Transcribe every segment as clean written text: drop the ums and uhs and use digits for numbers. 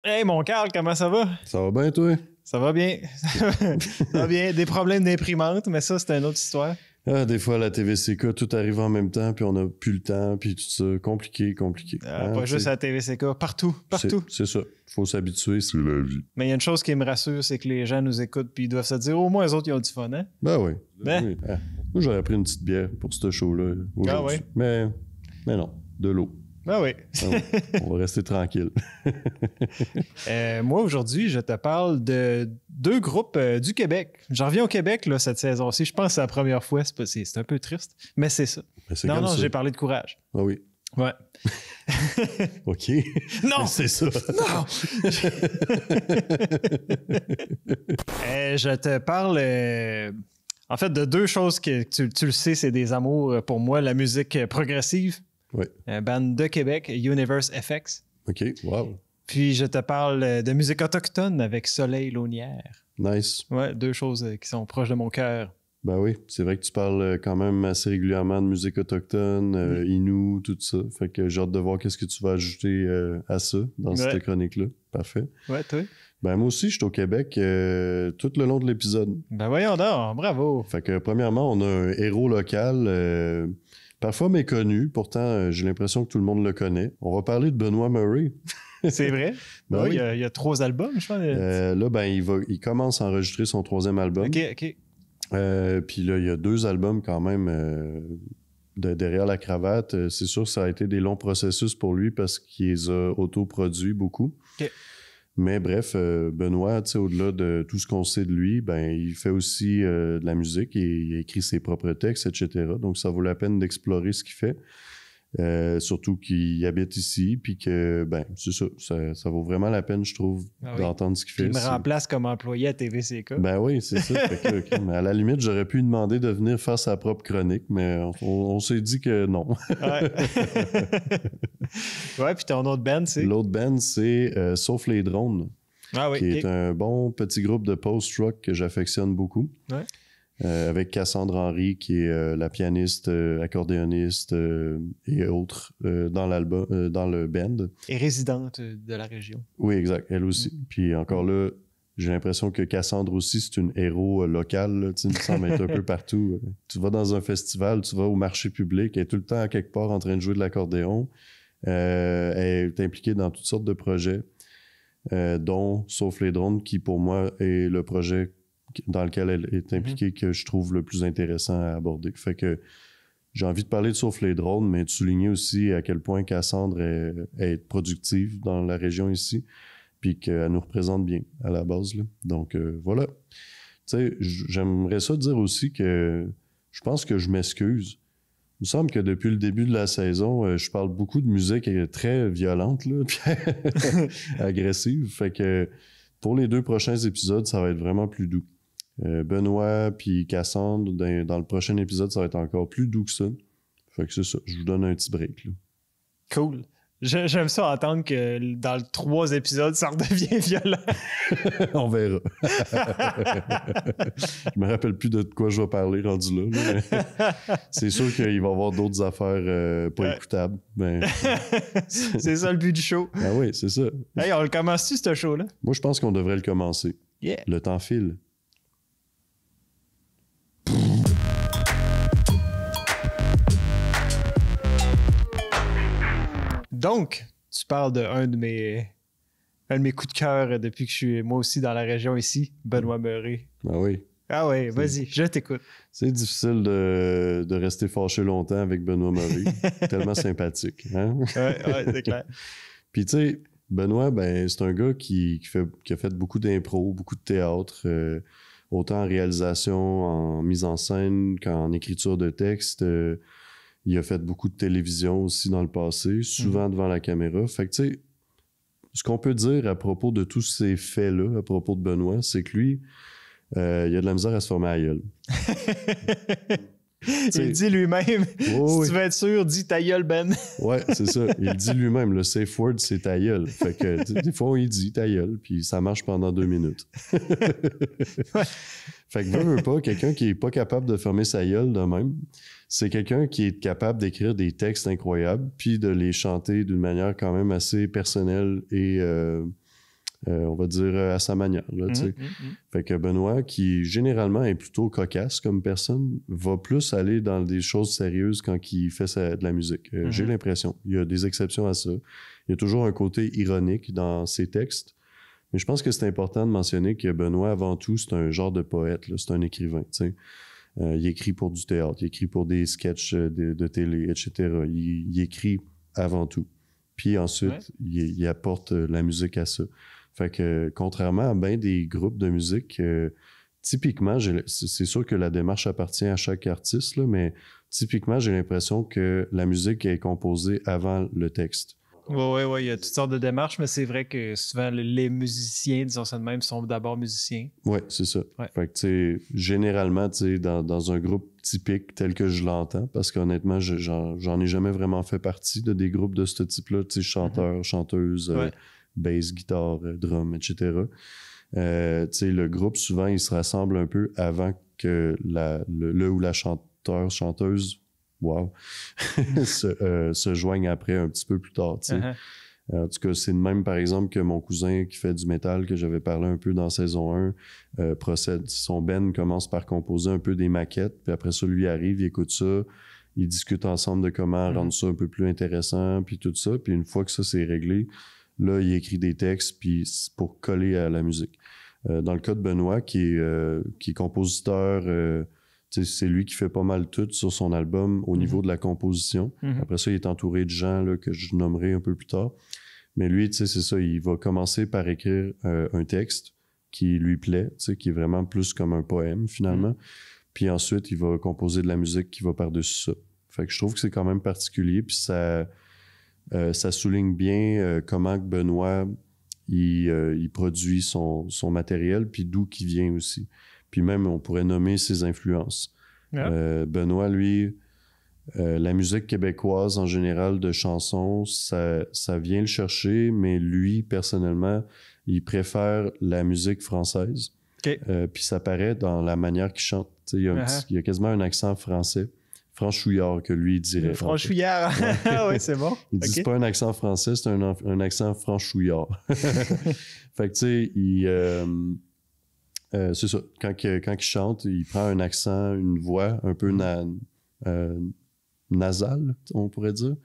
Hey mon Carl, comment ça va? Ça va bien, toi? Ça va bien. Ça va bien. Des problèmes d'imprimante, mais ça, c'est une autre histoire. Ah, des fois, à la TVCK, tout arrive en même temps, puis on n'a plus le temps, puis tout ça. Compliqué. Pas juste à la TVCK, partout. C'est ça. Faut s'habituer, c'est la vie. Mais il y a une chose qui me rassure, c'est que les gens nous écoutent, puis ils doivent se dire, au moins, les autres, ils ont du fun, hein? Ben oui. Ben. Oui. Ah, moi, j'aurais pris une petite bière pour ce show-là aujourd'hui. Ah oui? Mais non, de l'eau. Ben oui. On va rester tranquille. Moi, aujourd'hui, je te parle de deux groupes du Québec. J'en reviens au Québec là, cette saison-ci. Je pense que c'est la première fois. C'est un peu triste, mais c'est ça. Non, j'ai parlé de courage. Ah oui. Ouais. OK. Non! C'est ça. Non! Je te parle, en fait, de deux choses que tu le sais, c'est des amours pour moi. La musique progressive. Oui. Band de Québec, Universe FX. OK, wow. Puis je te parle de musique autochtone avec Soleil Launière. Nice. Ouais, deux choses qui sont proches de mon cœur. Ben oui, c'est vrai que tu parles quand même assez régulièrement de musique autochtone, Innu, tout ça. Fait que j'ai hâte de voir qu'est-ce que tu vas ajouter à ça dans cette chronique-là. Parfait. Ouais, toi? Ben moi aussi, je suis au Québec tout le long de l'épisode. Ben voyons donc, bravo! Fait que premièrement, on a un héros local, parfois méconnu, pourtant j'ai l'impression que tout le monde le connaît. On va parler de Benoît Murray. C'est vrai? Ben oui. Il y a 3 albums, je pense. Là, ben il commence à enregistrer son 3e album. OK. Puis là, il y a 2 albums quand même derrière la cravate. C'est sûr que ça a été des longs processus pour lui parce qu'il les a autoproduits beaucoup. OK. Mais bref, Benoît, au-delà de tout ce qu'on sait de lui, ben il fait aussi de la musique et il écrit ses propres textes, etc. Donc, ça vaut la peine d'explorer ce qu'il fait. Surtout qu'il habite ici, puis que, ben, c'est ça vaut vraiment la peine, je trouve, d'entendre ce qu'il fait. Il me remplace comme employé à TVCK. Ben oui, c'est ça. Fait que, okay, mais à la limite, j'aurais pu lui demander de venir faire sa propre chronique, mais on s'est dit que non. Ouais. Ouais, puis ton autre band, c'est? L'autre band, c'est Sauf les drones, qui est un bon petit groupe de post-rock que j'affectionne beaucoup. Ouais. Avec Cassandre Henry, qui est la pianiste, accordéoniste et autres dans le band. Et résidente de la région. Oui, exact. Elle aussi. Puis encore là, j'ai l'impression que Cassandre aussi, c'est une héros locale. Là, il me semble être un peu partout. Tu vas dans un festival, tu vas au marché public, elle est tout le temps à quelque part en train de jouer de l'accordéon. Elle est impliquée dans toutes sortes de projets, dont Sauf les drones, qui pour moi est le projet dans lequel elle est impliquée que je trouve le plus intéressant à aborder. Fait que j'ai envie de parler de Sauf les drones, mais de souligner aussi à quel point Cassandre est productive dans la région ici, puis qu'elle nous représente bien à la base. Là. Donc voilà. Tu sais, j'aimerais ça dire aussi que je pense que je m'excuse. Il me semble que depuis le début de la saison, je parle beaucoup de musique très violente, là, puis agressive. Fait que pour les 2 prochains épisodes, ça va être vraiment plus doux. Benoît puis Cassandre, dans le prochain épisode, ça va être encore plus doux que ça. Fait que c'est ça. Je vous donne un petit break. Là. Cool. J'aime ça entendre que dans le 3 épisodes, ça redevient violent. On verra. Je me rappelle plus de quoi je vais parler rendu là. Mais c'est sûr qu'il va y avoir d'autres affaires pas écoutables. Mais... c'est ça le but du show. Ah oui, c'est ça. Hey, on le commence-tu, ce show-là? Moi, je pense qu'on devrait le commencer. Yeah. Le temps file. Donc, tu parles d'un de mes coups de cœur depuis que je suis moi aussi dans la région ici, Benoît Murray. Ah oui. Ah oui, vas-y, je t'écoute. C'est difficile de rester fâché longtemps avec Benoît Murray. Tellement sympathique. Hein? Ouais, c'est clair. Puis tu sais, Benoît, ben c'est un gars qui a fait beaucoup d'impro, beaucoup de théâtre, autant en réalisation, en mise en scène qu'en écriture de texte. Il a fait beaucoup de télévision aussi dans le passé, souvent devant la caméra. Fait que, tu sais, ce qu'on peut dire à propos de tous ces faits-là, à propos de Benoît, c'est que lui, il a de la misère à se former à la gueule. Il dit lui-même, si tu veux être sûr, dis ta gueule, Ben. Ouais, c'est ça. Il dit lui-même, le safe word, c'est ta gueule. Fait que des fois, il dit ta gueule, puis ça marche pendant 2 minutes. Ouais. Fait que veut pas, quelqu'un qui est pas capable de fermer sa gueule de même, c'est quelqu'un qui est capable d'écrire des textes incroyables, puis de les chanter d'une manière quand même assez personnelle et on va dire à sa manière. Là, tu sais. Fait que Benoît, qui généralement est plutôt cocasse comme personne, va plus aller dans des choses sérieuses quand il fait de la musique. J'ai l'impression. Il y a des exceptions à ça. Il y a toujours un côté ironique dans ses textes. Mais je pense que c'est important de mentionner que Benoît, avant tout, c'est un genre de poète, là, c'est un écrivain. Tu sais. Il écrit pour du théâtre, il écrit pour des sketchs de télé, etc. Il écrit avant tout. Puis ensuite, il apporte la musique à ça. Fait que, contrairement à bien des groupes de musique, typiquement, c'est sûr que la démarche appartient à chaque artiste, là, mais typiquement, j'ai l'impression que la musique est composée avant le texte. Oui, il y a toutes sortes de démarches, mais c'est vrai que souvent, les musiciens, disons ça de même, sont d'abord musiciens. Oui, c'est ça. Ouais. Fait que, tu sais, généralement, tu sais, dans un groupe typique tel que je l'entends, parce qu'honnêtement, j'en ai jamais vraiment fait partie de des groupes de ce type-là, tu sais, chanteurs, chanteuses, bass, guitare, drum, etc. Tu sais, le groupe, souvent, il se rassemble un peu avant que le ou la chanteuse wow, se joignent après un petit peu plus tard. Tu sais. En tout cas, c'est de même, par exemple, que mon cousin qui fait du métal, que j'avais parlé un peu dans saison 1, procède. Son band commence par composer un peu des maquettes, puis après ça, lui arrive, il écoute ça, ils discutent ensemble de comment rendre ça un peu plus intéressant, puis tout ça. Puis une fois que ça, c'est réglé, là, il écrit des textes, puis c'est pour coller à la musique. Dans le cas de Benoît, qui est compositeur... c'est lui qui fait pas mal tout sur son album au niveau de la composition. Après ça, il est entouré de gens là, que je nommerai un peu plus tard. Mais lui, c'est ça, il va commencer par écrire un texte qui lui plaît, qui est vraiment plus comme un poème finalement. Puis ensuite, il va composer de la musique qui va par-dessus ça. Fait que je trouve que c'est quand même particulier. Puis ça souligne bien comment que Benoît il produit son matériel, puis d'où qu'il vient aussi. Puis même, on pourrait nommer ses influences. Benoît, lui, la musique québécoise en général de chansons, ça vient le chercher, mais lui, personnellement, il préfère la musique française. Puis ça paraît dans la manière qu'il chante. Il y a quasiment un accent français. Franchouillard que lui dirait. Franchouillard, oui, c'est bon. Il dit c'est pas un accent français, c'est un accent franchouillard. Fait que tu sais, c'est ça. Quand il chante, il prend un accent, une voix un peu nasale, on pourrait dire.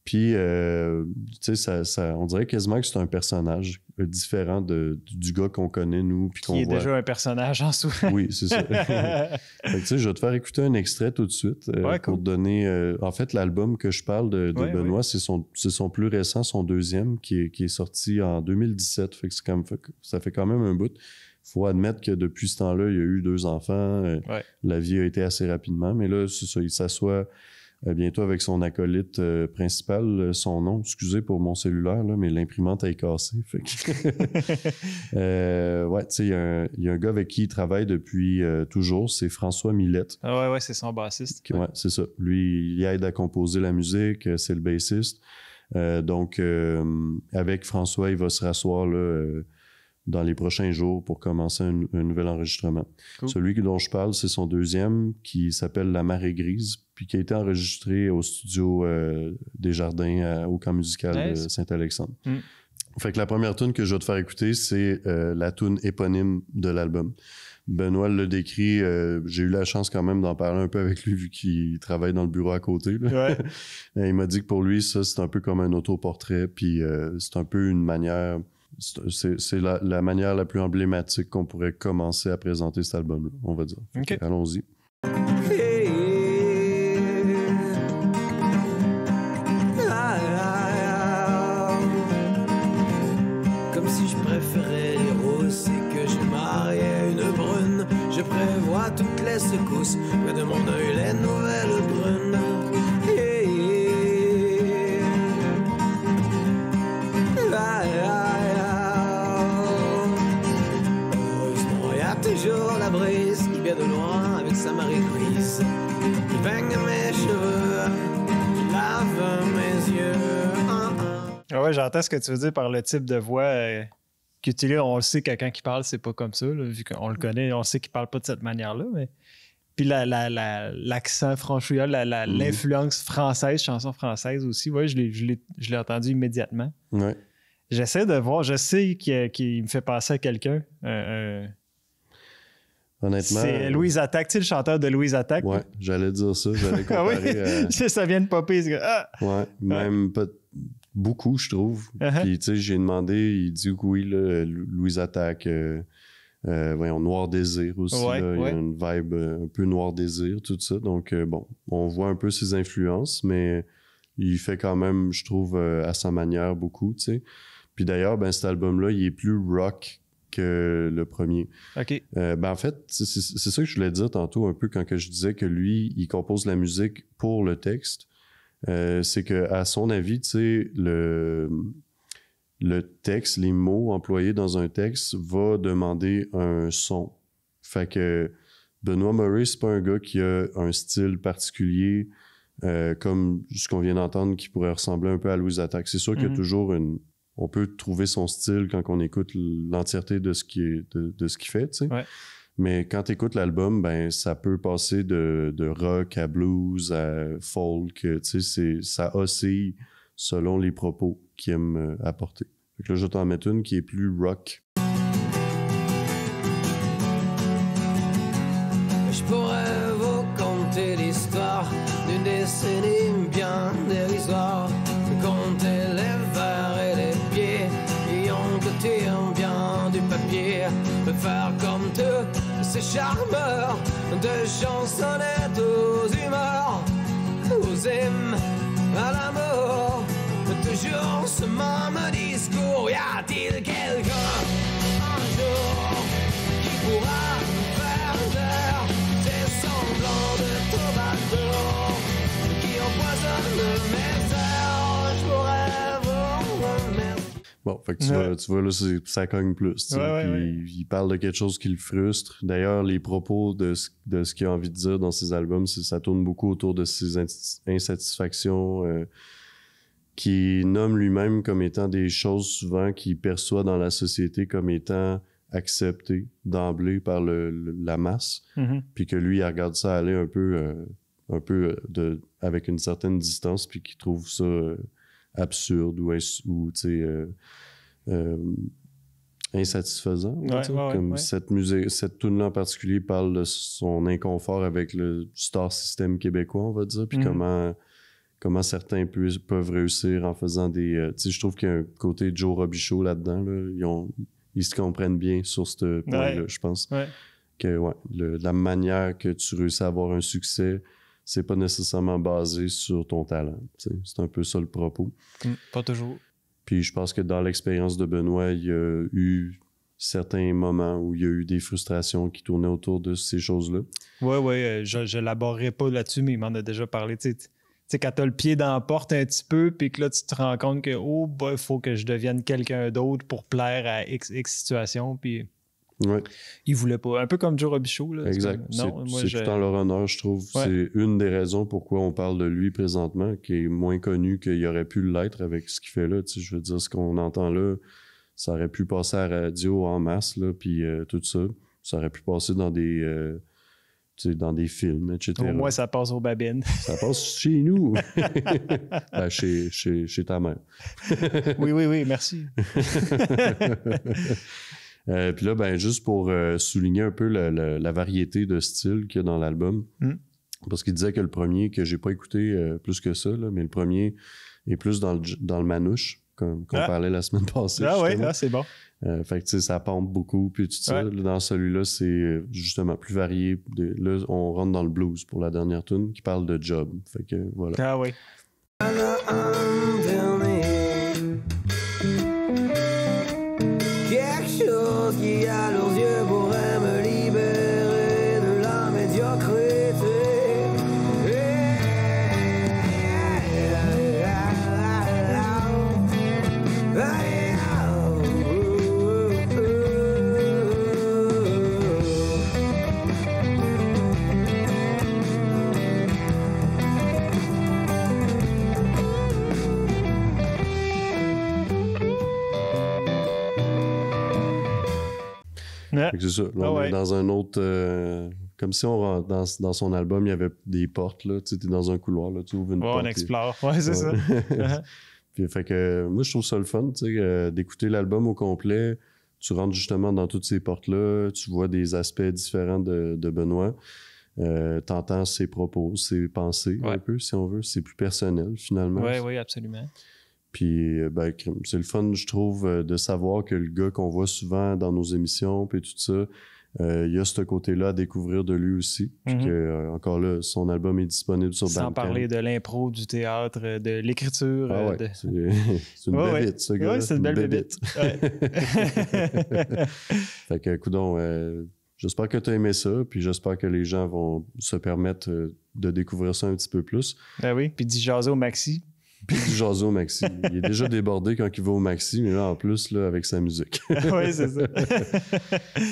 Puis, tu sais, on dirait quasiment que c'est un personnage différent du gars qu'on connaît, nous. Puis qui est déjà un personnage en soi. Oui, c'est ça. Fait que, tu sais, je vais te faire écouter un extrait tout de suite pour te donner... en fait, l'album que je parle de Benoît, c'est son plus récent, son deuxième, qui est sorti en 2017. Fait que ça fait quand même un bout. Il faut admettre que depuis ce temps-là, il y a eu 2 enfants. La vie a été assez rapidement. Mais là, c'est ça, il s'assoit bientôt avec son acolyte principal. Son nom, excusez pour mon cellulaire, là, mais l'imprimante est cassée. Fait que ouais, tu sais, il y a un gars avec qui il travaille depuis toujours, c'est François Millette. Ah ouais, c'est son bassiste. Ouais, c'est ça. Lui, il aide à composer la musique, c'est le bassiste. Donc, avec François, il va se rasseoir là... dans les prochains jours pour commencer un nouvel enregistrement. Cool. Celui dont je parle, c'est son deuxième qui s'appelle La Marée Grise, puis qui a été enregistré au studio Desjardins au camp musical de Saint-Alexandre. Fait que la première tune que je vais te faire écouter, c'est la tune éponyme de l'album. Benoît le décrit, j'ai eu la chance quand même d'en parler un peu avec lui vu qu'il travaille dans le bureau à côté. Là. Il m'a dit que pour lui, ça, c'est un peu comme un autoportrait, puis c'est un peu une manière... C'est la manière la plus emblématique qu'on pourrait commencer à présenter cet album-là, on va dire. Okay. Allons-y. Comme si je préférais les roses et que je mariais une brune. Je prévois toutes les secousses, mais de mon œil les nouvelles brunes. Toujours la brise qui vient de loin avec sa marée grise, qui baigne mes cheveux, qui lave mes yeux. Ah ouais, j'entends ce que tu veux dire par le type de voix qu'utilise. On le sait, quelqu'un qui parle, c'est pas comme ça, là, vu qu'on le connaît, on sait qu'il parle pas de cette manière-là, mais... Puis l'accent franchouillard, l'influence française, chanson française aussi, ouais, je l'ai entendu immédiatement. Ouais. J'essaie de voir, je sais qu'il me fait penser à quelqu'un. Honnêtement. C'est Louise Attaque, tu sais, le chanteur de Louise Attaque. Ouais, j'allais dire ça. J'allais comparer à... Ça vient de popper. Ouais, même pas beaucoup, je trouve. Puis, tu sais, j'ai demandé, il dit que oui, là, Louise Attaque, voyons, Noir Désir aussi. Là, il y a une vibe un peu Noir Désir, tout ça. Donc, bon, on voit un peu ses influences, mais il fait quand même, je trouve, à sa manière beaucoup, tu sais. Puis d'ailleurs, ben, cet album-là, il est plus rock que le premier. OK. Ben en fait, c'est ça que je voulais dire tantôt un peu quand que je disais que lui, il compose la musique pour le texte. C'est que à son avis, tu sais, le texte, les mots employés dans un texte va demander un son. Fait que Benoît Murray, c'est pas un gars qui a un style particulier comme ce qu'on vient d'entendre qui pourrait ressembler un peu à Louise Attaque. C'est sûr qu'il y a toujours on peut trouver son style quand on écoute l'entièreté de ce qu'il fait, tu sais. Ouais. Mais quand tu écoutes l'album, ben ça peut passer de rock à blues à folk, tu sais, ça oscille selon les propos qu'il aime apporter. Fait que là, je vais t'en mettre une qui est plus rock. Je pourrais vous conter l'histoire d'une décennie bien dérisoire. Compter les verres et les pieds qui ont coté bien du papier. Me faire comme tous ces charmeurs de chansonnettes aux humeurs, aux hymnes à l'amour. Toujours ce même discours. Y a-t-il quelqu'un un jour qui pourra faire taire ces semblants de troubadours qui empoisonnent mes airs? Je pourrais vous remercier. Bon, fait que tu vois là, ça cogne plus. Il parle de quelque chose qui le frustre. D'ailleurs, les propos de ce qu'il a envie de dire dans ses albums, ça tourne beaucoup autour de ses insatisfactions qu'il nomme lui-même comme étant des choses souvent qu'il perçoit dans la société comme étant acceptées d'emblée par la masse, puis que lui, il regarde ça aller un peu avec une certaine distance, puis qu'il trouve ça absurde ou tu sais, insatisfaisant. Comme cette tune-là en particulier parle de son inconfort avec le star system québécois, on va dire, puis comment certains peuvent réussir en faisant des... tu sais, je trouve qu'il y a un côté Joe Robichaud là-dedans. Là. Ils se comprennent bien sur ce point-là, je pense. Ouais. Que la manière que tu réussis à avoir un succès, c'est pas nécessairement basé sur ton talent. Tu sais. C'est un peu ça le propos. Pas toujours. Puis je pense que dans l'expérience de Benoît, il y a eu certains moments où il y a eu des frustrations qui tournaient autour de ces choses-là. Oui, je l'aborderai pas là-dessus, mais il m'en a déjà parlé. Tu sais, quand t'as le pied dans la porte un petit peu, puis que là, tu te rends compte que, il faut que je devienne quelqu'un d'autre pour plaire à X situation, puis il voulait pas. Un peu comme Joe Robichaud. Là, exact. C'est tout en leur honneur, je trouve. Ouais. C'est une des raisons pourquoi on parle de lui présentement, qui est moins connu qu'il aurait pu l'être avec ce qu'il fait là. Tu sais, je veux dire, ce qu'on entend là, ça aurait pu passer à la radio en masse, là, puis tout ça. Ça aurait pu passer dans des films, etc. Au moins, ça passe aux babines. Ça passe chez nous. Ben, chez ta mère. Oui, merci. Puis là, ben, juste pour souligner un peu la variété de styles qu'il y a dans l'album, parce qu'il disait que le premier, que j'ai pas écouté plus que ça, là, mais le premier est plus dans le manouche, comme on parlait la semaine passée. Ah oui, c'est bon. Fait que tu sais, ça pompe beaucoup, puis tout ça. Là, dans celui-là, c'est justement plus varié. Là, on rentre dans le blues pour la dernière tune qui parle de job. Fait que voilà. Ah oui. Quelque chose qui à leurs yeux pourrait me libérer de la médiocrité. C'est ça. Là, on est dans un autre... comme si dans son album, il y avait des portes. Là. Tu sais, t'es dans un couloir, là, tu ouvres une porte. On explore. Ouais, c'est ça. Puis, fait que moi, je trouve ça le fun, tu sais, d'écouter l'album au complet. Tu rentres justement dans toutes ces portes-là, tu vois des aspects différents de Benoît. T'entends ses propos, ses pensées un peu, si on veut. C'est plus personnel, finalement. Oui, absolument. Puis, c'est le fun, je trouve, de savoir que le gars qu'on voit souvent dans nos émissions, puis tout ça, il y a ce côté-là à découvrir de lui aussi. Puis que, encore là, son album est disponible sur Bandcamp. Sans parler de l'impro, du théâtre, de l'écriture. C'est une bébite, ce gars. Oui, c'est une belle bébite. Fait que, coudonc, j'espère que tu as aimé ça, puis j'espère que les gens vont se permettre de découvrir ça un petit peu plus. Ben oui, puis d'y jaser au maxi. Puis du jaser au maxi. Il est déjà débordé quand il va au maxi, mais là, en plus, là, avec sa musique. Oui, c'est ça.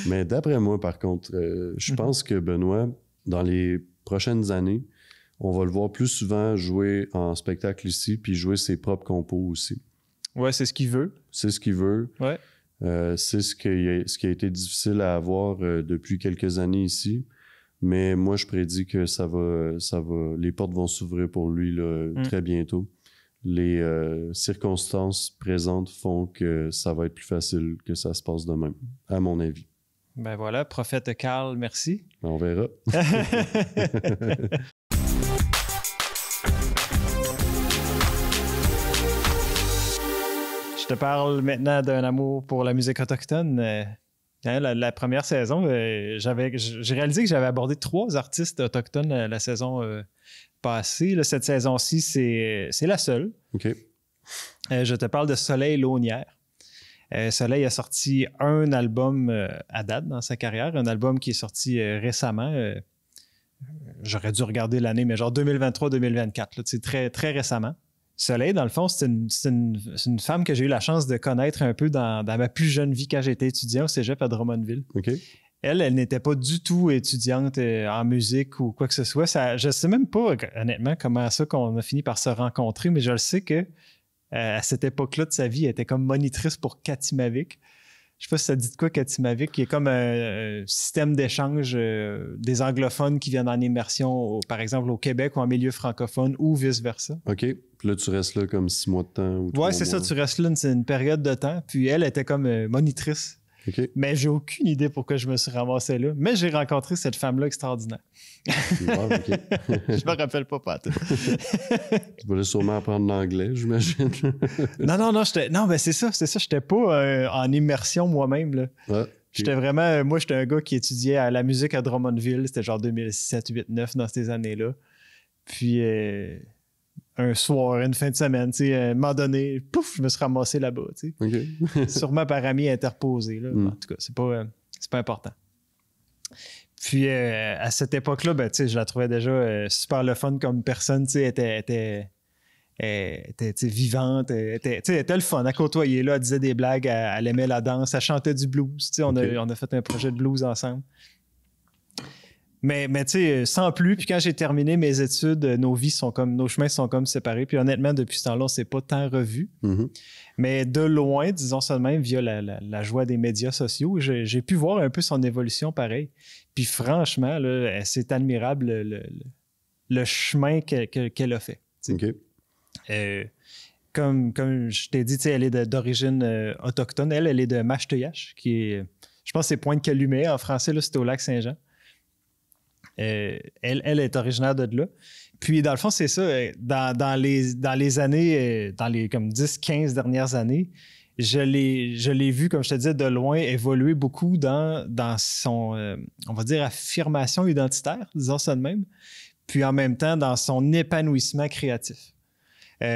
Mais d'après moi, par contre, je pense que Benoît, dans les prochaines années, on va le voir plus souvent jouer en spectacle ici, puis jouer ses propres compos aussi. Ouais, c'est ce qu'il veut. C'est ce qu'il veut. Ouais. C'est ce qui a été difficile à avoir depuis quelques années ici. Mais moi, je prédis que ça va, les portes vont s'ouvrir pour lui là, très bientôt. Les circonstances présentes font que ça va être plus facile que ça se passe de même, à mon avis. Ben voilà, prophète Carl, merci. On verra. Je te parle maintenant d'un amour pour la musique autochtone. La première saison, j'ai réalisé que j'avais abordé 3 artistes autochtones la saison passée. Là, cette saison-ci, c'est la seule. OK. Je te parle de Soleil Launière. Soleil a sorti un album à date dans sa carrière, un album qui est sorti récemment. J'aurais dû regarder l'année, mais genre 2023-2024, c'est très, très récemment. Soleil, dans le fond, c'est une femme que j'ai eu la chance de connaître un peu dans ma plus jeune vie quand j'étais étudiant au cégep à Drummondville. OK. Elle n'était pas du tout étudiante en musique ou quoi que ce soit. Je ne sais même pas, honnêtement, comment ça qu'on a fini par se rencontrer, mais je le sais que à cette époque-là de sa vie, elle était comme monitrice pour Katimavik. Je sais pas si ça dit de quoi, Katimavik, qui est comme un système d'échange des anglophones qui viennent en immersion, par exemple, au Québec ou en milieu francophone ou vice-versa. OK. Puis là, tu restes là comme 6 mois de temps ou 3 mois. Ouais, c'est ça, tu restes là une période de temps. Puis elle était comme monitrice. Okay. Mais j'ai aucune idée pourquoi je me suis ramassé là. Mais j'ai rencontré cette femme-là extraordinaire. Wow, OK. Je me rappelle pas tout. Tu voulais sûrement apprendre l'anglais, j'imagine. Non, ben c'est ça. J'étais pas en immersion moi-même, là. Ah, okay. J'étais vraiment... Moi, j'étais un gars qui étudiait à la musique à Drummondville. C'était genre 2007, 8, 9 dans ces années-là. Puis... un soir, une fin de semaine, tu sais, à un moment donné, pouf, je me suis ramassé là-bas, tu sais. Okay. Sûrement par ami interposé, là. En tout cas, c'est pas important. Puis, à cette époque-là, ben, tu sais, je la trouvais déjà super le fun comme personne, tu sais, était vivante, elle était le fun à côtoyer, là, elle disait des blagues, elle aimait la danse, elle chantait du blues, tu sais, on a fait un projet de blues ensemble. Mais tu sais, sans plus, puis quand j'ai terminé mes études, nos chemins sont comme séparés. Puis honnêtement, depuis ce temps-là, on s'est pas tant revus. Mm-hmm. Mais de loin, disons ça de même, via la joie des médias sociaux, j'ai pu voir un peu son évolution pareil. Puis franchement, là, c'est admirable le chemin qu'elle a fait. OK. Comme je t'ai dit, elle est d'origine autochtone. Elle est de Mashteuiache, qui est, je pense que c'est Pointe-Calumet en français, là, c'est au lac Saint-Jean. Elle est originaire de là. Puis, dans le fond, c'est ça. Dans les années, dans les comme 10-15 dernières années, je l'ai vu, comme je te disais, de loin évoluer beaucoup dans son, on va dire, affirmation identitaire, disons ça de même, puis en même temps dans son épanouissement créatif. Tu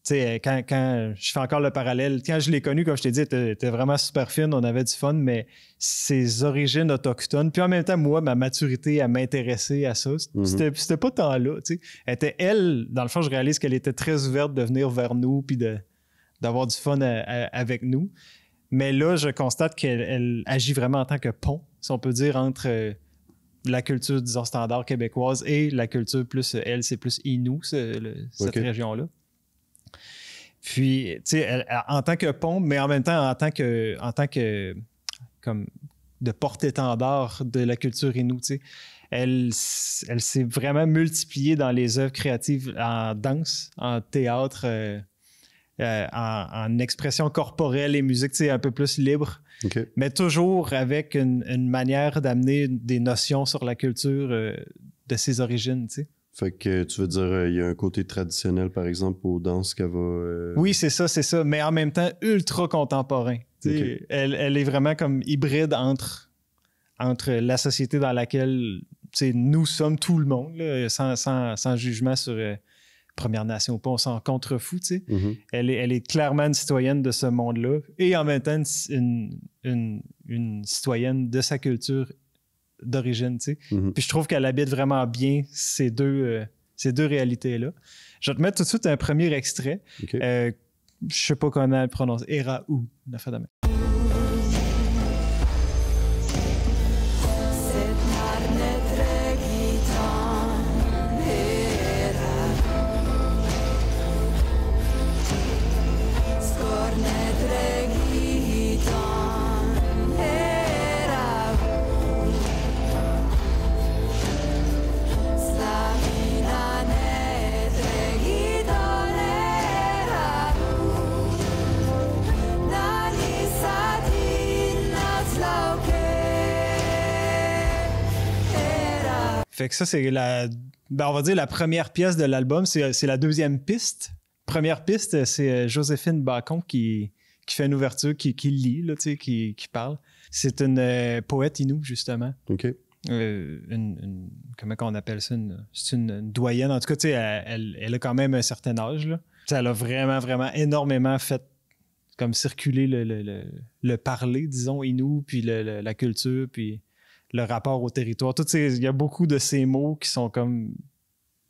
sais, quand je fais encore le parallèle, quand je l'ai connu, comme je t'ai dit, elle était vraiment super fine, on avait du fun, mais ses origines autochtones, puis en même temps, moi, ma maturité à m'intéresser à ça, c'était pas tant là, tu sais. Elle, dans le fond, je réalise qu'elle était très ouverte de venir vers nous, puis d'avoir du fun avec nous. Mais là, je constate qu'elle agit vraiment en tant que pont, si on peut dire, entre la culture, disons, standard québécoise et la culture plus, elle, c'est plus Innu, cette région-là. Puis, tu sais, en tant que pont, mais en même temps, en tant que comme de porte-étendard de la culture Innu, tu sais, elle s'est vraiment multipliée dans les œuvres créatives en danse, en théâtre, en expression corporelle et musique, tu sais, un peu plus libre. OK. Mais toujours avec une manière d'amener des notions sur la culture de ses origines, tu sais. Fait que tu veux dire, il y a un côté traditionnel, par exemple, aux danses qu'elle va... Oui, c'est ça. Mais en même temps, ultra contemporain. Tu sais, OK. elle est vraiment comme hybride entre la société dans laquelle tu sais, nous sommes tout le monde, là, sans jugement sur Première Nation ou pas, on s'en contrefout, tu sais. Mhm. Elle est clairement une citoyenne de ce monde-là et en même temps une citoyenne de sa culture d'origine, tu sais. Mhm. Puis je trouve qu'elle habite vraiment bien ces deux réalités-là. Je vais te mettre tout de suite un premier extrait. OK. Je sais pas comment elle prononce. Era ou Nafadame. Fait que ça, c'est on va dire la première pièce de l'album, c'est la deuxième piste. Première piste, c'est Joséphine Bacon qui fait une ouverture, qui lit, là, tu sais, qui parle. C'est une poète inou, justement. OK. Comment on appelle ça? C'est une doyenne. En tout cas, tu sais, elle a quand même un certain âge, là. T'sais, elle a vraiment, vraiment énormément fait comme circuler le parler, disons, inou, puis la culture, puis le rapport au territoire. Il y a beaucoup de ces mots qui sont comme...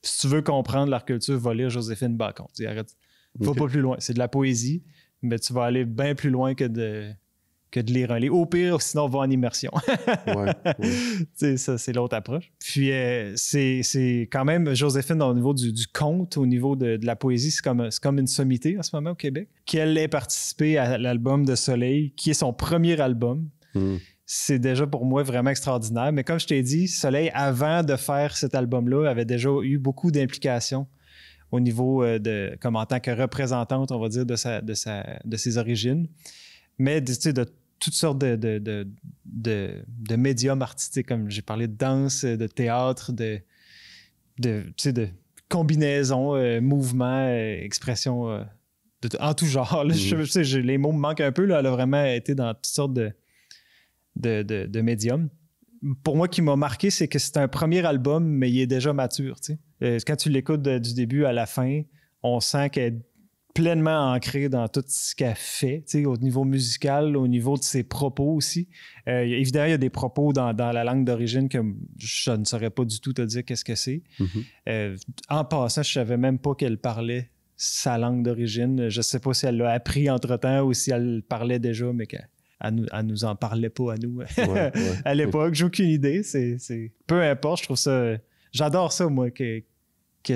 Si tu veux comprendre leur culture, va lire Joséphine Bacon. Arrête. Va OK. pas plus loin. C'est de la poésie, mais tu vas aller bien plus loin que de lire un livre. Au pire, sinon, va en immersion. Ouais. Ça, c'est l'autre approche. Puis, c'est quand même, Joséphine, au niveau du conte, au niveau de la poésie, c'est comme une sommité en ce moment au Québec. Qu'elle ait participé à l'album de Soleil, qui est son premier album. Mm. C'est déjà pour moi vraiment extraordinaire. Mais comme je t'ai dit, Soleil, avant de faire cet album-là, avait déjà eu beaucoup d'implications au niveau comme en tant que représentante, on va dire, de ses origines. Mais tu sais, de toutes sortes de médiums artistiques, comme j'ai parlé de danse, de théâtre, de combinaisons, mouvements, expressions en tout genre. Là, les mots me manquent un peu. Là, elle a vraiment été dans toutes sortes de médiums. Pour moi, qui m'a marqué, c'est que c'est un premier album, mais il est déjà mature. Quand tu l'écoutes du début à la fin, on sent qu'elle est pleinement ancrée dans tout ce qu'elle fait, au niveau musical, au niveau de ses propos aussi. Évidemment, il y a des propos dans la langue d'origine que je ne saurais pas du tout te dire qu'est-ce que c'est. Mm-hmm. En passant, je ne savais même pas qu'elle parlait sa langue d'origine. Je ne sais pas si elle l'a appris entre-temps ou si elle parlait déjà, mais qu'elle nous en parlait pas à nous à l'époque. J'ai aucune idée. Peu importe, je trouve ça... J'adore ça, moi, que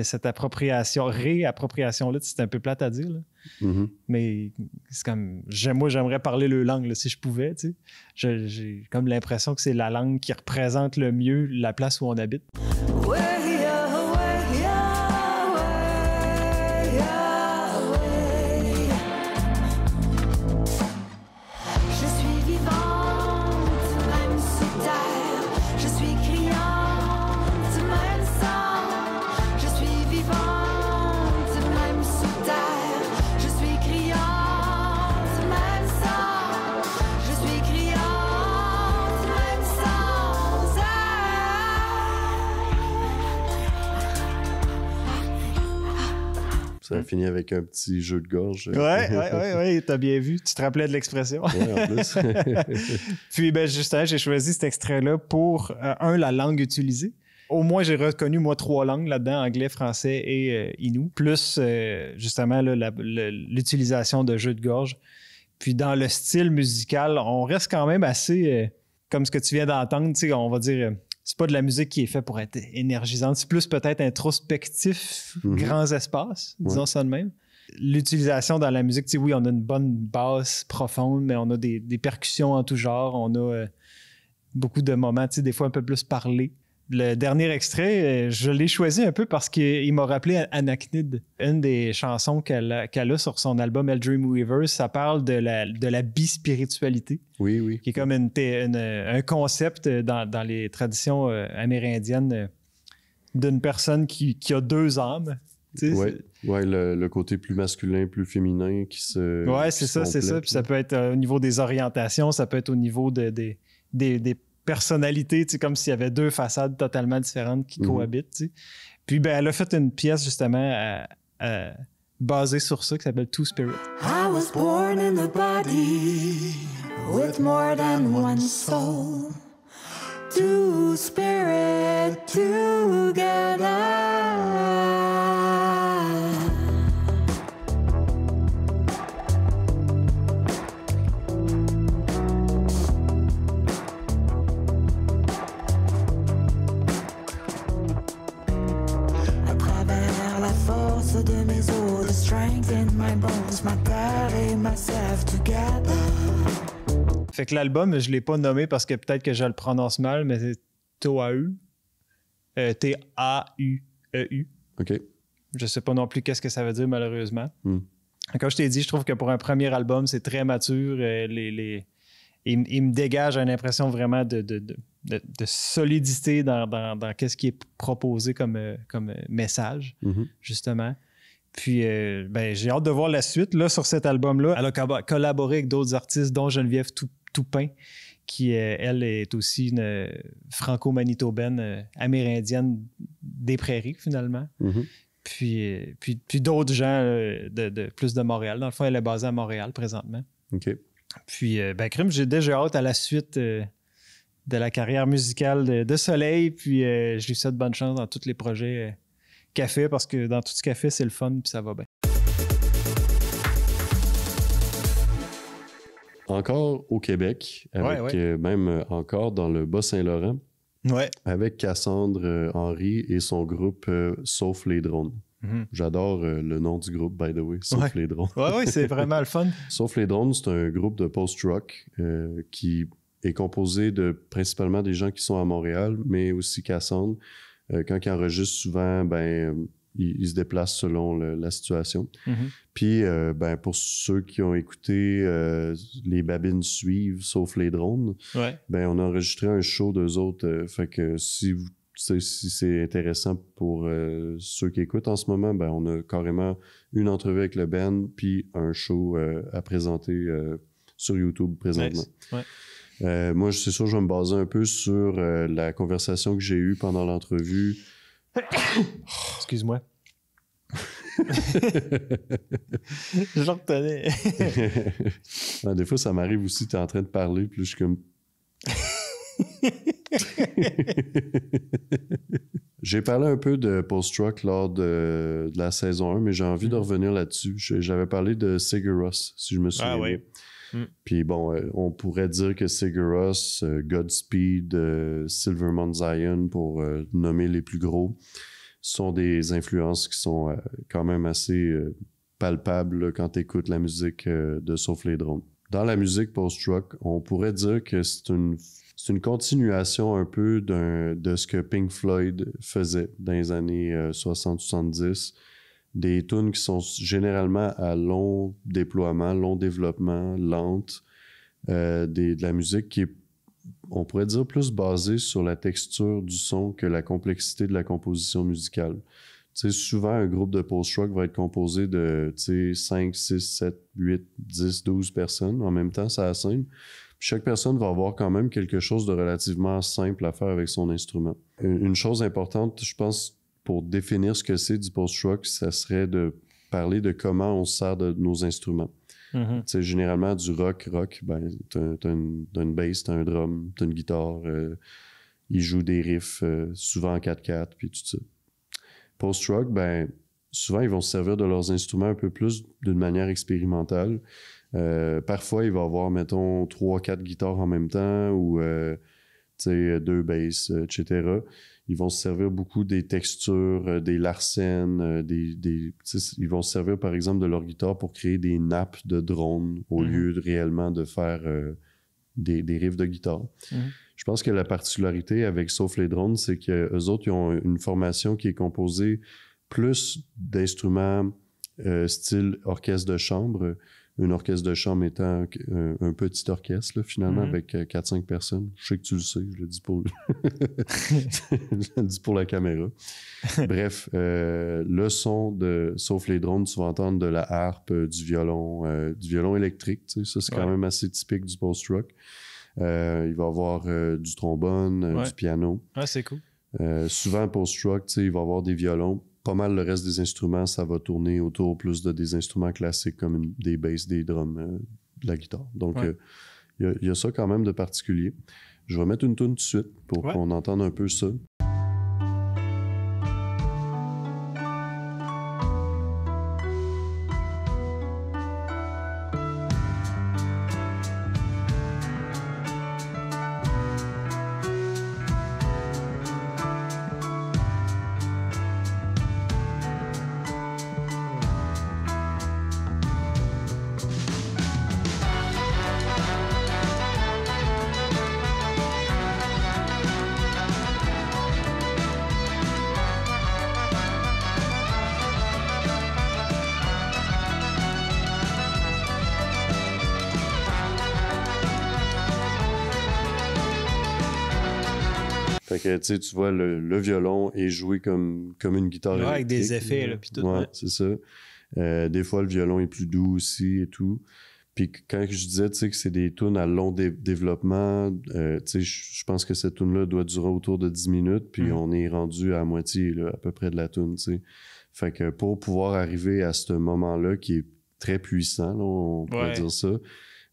cette réappropriation-là, c'est un peu plate à dire, là. Mm-hmm. Mais c'est comme... Moi, j'aimerais parler le langue, là, si je pouvais, tu sais. J'ai comme l'impression que c'est la langue qui représente le mieux la place où on habite. Ça a fini avec un petit jeu de gorge. Ouais, t'as bien vu. Tu te rappelais de l'expression. Ouais, en plus. Puis, justement, j'ai choisi cet extrait-là pour, la langue utilisée. Au moins, j'ai reconnu, moi, 3 langues là-dedans, anglais, français et inou. Plus, justement, là, l'utilisation de jeux de gorge. Puis, dans le style musical, on reste quand même assez, comme ce que tu viens d'entendre, tu sais, on va dire... c'est pas de la musique qui est faite pour être énergisante. C'est plus peut-être introspectif, grands espaces, disons ça de même. L'utilisation dans la musique, oui, on a une bonne basse profonde, mais on a des percussions en tout genre. On a beaucoup de moments, des fois un peu plus parlés. Le dernier extrait, je l'ai choisi un peu parce qu'il m'a rappelé Anachnid. Une des chansons qu'elle a sur son album El Dreamweaver, ça parle de la bispiritualité. Oui, oui. Qui est comme un concept dans les traditions amérindiennes d'une personne qui a deux âmes. Oui, le côté plus masculin, plus féminin qui se. Oui, c'est ça. Puis ça peut être au niveau des orientations, ça peut être au niveau des personnalités, comme s'il y avait deux façades totalement différentes qui cohabitent. Puis elle a fait une pièce justement basée sur ça qui s'appelle Two Spirit. I was born in the body with more than one soul. Two spirit together. De mes os, the strength in my bones, my God and myself together. Fait que l'album, je l'ai pas nommé parce que peut-être que je le prononce mal, mais c'est Taueu. T-A-U-E-U. OK. Je sais pas non plus qu'est-ce que ça veut dire, malheureusement. Comme je t'ai dit, je trouve que pour un premier album, c'est très mature. Il me dégage une impression vraiment de solidité dans qu'est-ce qui est proposé comme message, justement. Puis, j'ai hâte de voir la suite. Là, sur cet album-là, elle a collaboré avec d'autres artistes, dont Geneviève Toupin, qui, elle, est aussi une franco-manitobaine amérindienne des prairies, finalement. Puis d'autres gens plus de Montréal. Dans le fond, elle est basée à Montréal présentement. OK. Puis, crime, j'ai déjà hâte à la suite de la carrière musicale de Soleil. Puis, je lui souhaite bonne chance dans tous les projets qu'elle fait, parce que dans tout ce qu'elle fait, c'est le fun, puis ça va bien. Encore au Québec, avec même encore dans le Bas-Saint-Laurent, avec Cassandre Henry et son groupe Sauf les drones. J'adore le nom du groupe, by the way, Sauf les drones. Oui, c'est vraiment le fun. Sauf les drones, c'est un groupe de post-rock qui est composé de principalement des gens qui sont à Montréal, mais aussi Cassandre. Quand il enregistre, souvent, il se déplace selon la situation. Puis, pour ceux qui ont écouté Les Babines suivent, Sauf les drones, on a enregistré un show d'eux autres. Fait que si c'est intéressant pour ceux qui écoutent en ce moment, on a carrément une entrevue avec le band, puis un show à présenter sur YouTube présentement. Nice. Moi, c'est sûr, je vais me baser un peu sur la conversation que j'ai eue pendant l'entrevue. Excuse-moi. Je le retenais. Des fois, ça m'arrive aussi, tu es en train de parler, puis je suis comme... J'ai parlé un peu de post-rock lors de la saison 1, mais j'ai envie de revenir là-dessus. J'avais parlé de Sigur Rós, si je me souviens bien. Puis on pourrait dire que Sigur Rós, Godspeed, Silvermount Zion, pour nommer les plus gros, sont des influences qui sont quand même assez palpables là, quand tu écoutes la musique de Sauf les drones. Dans la musique post-rock, on pourrait dire que c'est une continuation un peu de ce que Pink Floyd faisait dans les années 60-70. Des tunes qui sont généralement à long déploiement, long développement, lente. De la musique qui est, on pourrait dire, plus basée sur la texture du son que la complexité de la composition musicale. Tu sais, souvent, un groupe de post-rock va être composé de 5, 6, 7, 8, 10, 12 personnes en même temps, ça la scène. Chaque personne va avoir quand même quelque chose de relativement simple à faire avec son instrument. Une chose importante, je pense, pour définir ce que c'est du post-rock, ça serait de parler de comment on se sert de nos instruments. Tu sais, généralement, du rock, t'as une bass, t'as un drum, t'as une guitare, ils jouent des riffs, souvent en 4/4, puis tout ça. Post-rock, souvent, ils vont se servir de leurs instruments un peu plus d'une manière expérimentale. Parfois, il va y avoir, mettons, 3-4 guitares en même temps ou 2 basses, etc. Ils vont se servir beaucoup des textures, des larcènes, ils vont se servir, par exemple, de leur guitare pour créer des nappes de drone au lieu réellement de faire des riffs de guitare. Je pense que la particularité avec Sauf les drones, c'est qu'eux autres, ils ont une formation qui est composée plus d'instruments style orchestre de chambre. Un orchestre de chambre étant un petit orchestre, là, finalement, avec 4-5 personnes. Je sais que tu le sais, je le dis pour, je le dis pour la caméra. Bref, le son de Sauf les drones, tu vas entendre de la harpe, du violon électrique. Tu sais, ça, c'est quand même assez typique du post-rock. Il va y avoir du trombone, du piano. Ouais, c'est cool. Souvent, post-rock, tu sais, il va y avoir des violons. Pas mal le reste des instruments, ça va tourner autour plus de des instruments classiques comme des basses, des drums, de la guitare. Donc, il y a ça quand même de particulier. Je vais mettre une toune tout de suite pour qu'on entende un peu ça. Fait que, tu sais, tu vois, le violon est joué comme une guitare électrique. Avec des effets, là, puis tout. Ouais, c'est ça. Des fois, le violon est plus doux aussi et tout. Puis quand je disais, tu sais, que c'est des tunes à long développement, tu sais, je pense que cette tune-là doit durer autour de 10 minutes, puis on est rendu à moitié, là, à peu près de la tune, tu sais. Fait que pour pouvoir arriver à ce moment-là, qui est très puissant, là, on pourrait dire ça,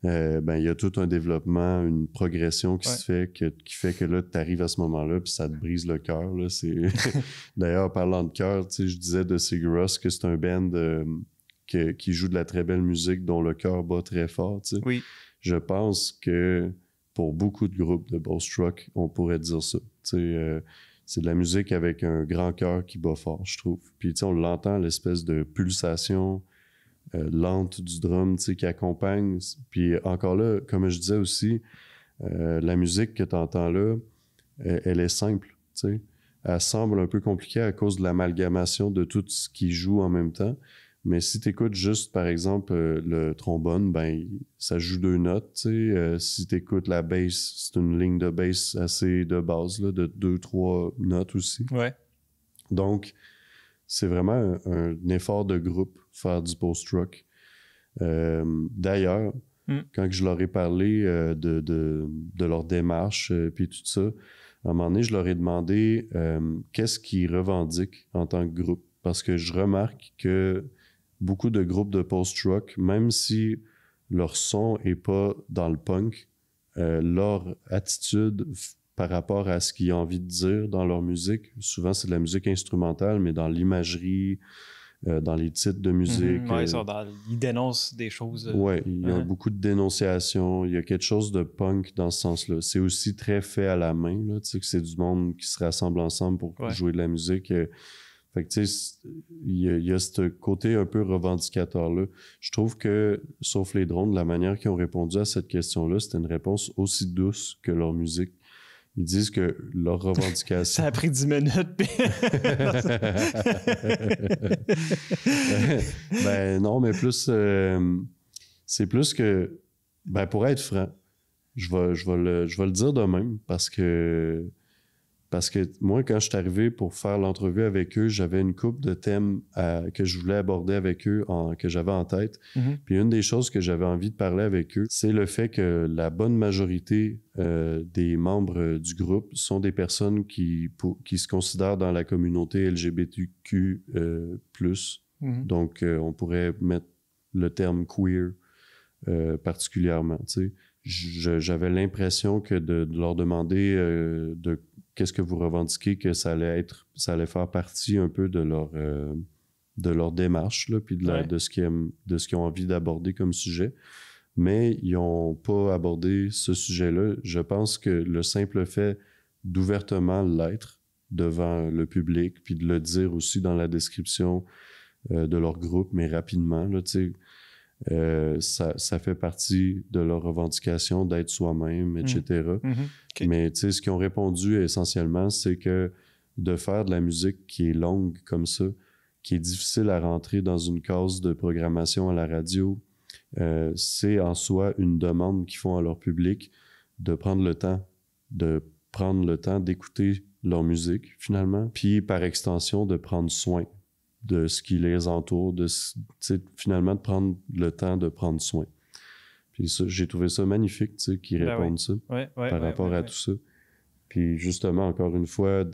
il y a tout un développement, une progression qui se fait, qui fait que là, tu arrives à ce moment-là, puis ça te brise le cœur. D'ailleurs, parlant de cœur, tu sais, je disais de Sigur Rós que c'est un band qui joue de la très belle musique dont le cœur bat très fort. Tu sais. Oui. Je pense que pour beaucoup de groupes de post-rock, on pourrait dire ça. Tu sais, c'est de la musique avec un grand cœur qui bat fort, je trouve. Puis tu sais, on l'entend, l'espèce de pulsation lente du drum, tu sais, qui accompagne. Puis encore là, comme je disais aussi, la musique que tu entends là, elle est simple, tu sais. Elle semble un peu compliquée à cause de l'amalgamation de tout ce qui joue en même temps. Mais si tu écoutes juste, par exemple, le trombone, ben ça joue 2 notes, tu sais. Si tu écoutes la bass, c'est une ligne de bass assez de base, là, de 2-3 notes aussi. Ouais. Donc, c'est vraiment un effort de groupe, faire du post-rock. D'ailleurs, quand je leur ai parlé de leur démarche, puis tout ça, à un moment donné, je leur ai demandé qu'est-ce qu'ils revendiquent en tant que groupe. Parce que je remarque que beaucoup de groupes de post-rock, même si leur son n'est pas dans le punk, leur attitude par rapport à ce qu'ils ont envie de dire dans leur musique, souvent c'est de la musique instrumentale, mais dans l'imagerie, dans les titres de musique. Ils dénoncent des choses. Oui, il y a beaucoup de dénonciation. Il y a quelque chose de punk dans ce sens-là. C'est aussi très fait à la main, là, tu sais, que c'est du monde qui se rassemble ensemble pour jouer de la musique. Fait que, tu sais, il y a ce côté un peu revendicateur-là. Je trouve que, sauf les drones, la manière qu'ils ont répondu à cette question-là, c'était une réponse aussi douce que leur musique. Ils disent que leur revendication... Ça a pris 10 minutes. Ben non, mais plus... c'est plus que... Ben pour être franc, je vais le dire de même parce que moi, quand je suis arrivé pour faire l'entrevue avec eux, j'avais une couple de thèmes que je voulais aborder avec eux, que j'avais en tête. Puis une des choses que j'avais envie de parler avec eux, c'est le fait que la bonne majorité des membres du groupe sont des personnes qui se considèrent dans la communauté LGBTQ+. Donc, on pourrait mettre le terme queer particulièrement, tu sais. J'avais l'impression que de leur demander de qu'est-ce que vous revendiquez, que ça allait faire partie un peu de leur démarche, là, puis de ce qu'ils ont envie d'aborder comme sujet. Mais ils n'ont pas abordé ce sujet-là. Je pense que le simple fait d'ouvertement l'être devant le public, puis de le dire aussi dans la description de leur groupe, mais rapidement, là, tu sais, Ça fait partie de leur revendication d'être soi-même, etc. OK. Mais tu sais, ce qu'ils ont répondu essentiellement, c'est que de faire de la musique qui est longue comme ça, qui est difficile à rentrer dans une case de programmation à la radio, c'est en soi une demande qu'ils font à leur public de prendre le temps d'écouter leur musique, finalement, puis par extension, de prendre soin de ce qui les entoure, finalement, de prendre le temps de prendre soin. Puis ça, j'ai trouvé ça magnifique, tu sais, qu'ils répondent ça par rapport à tout ça. Puis justement, encore une fois,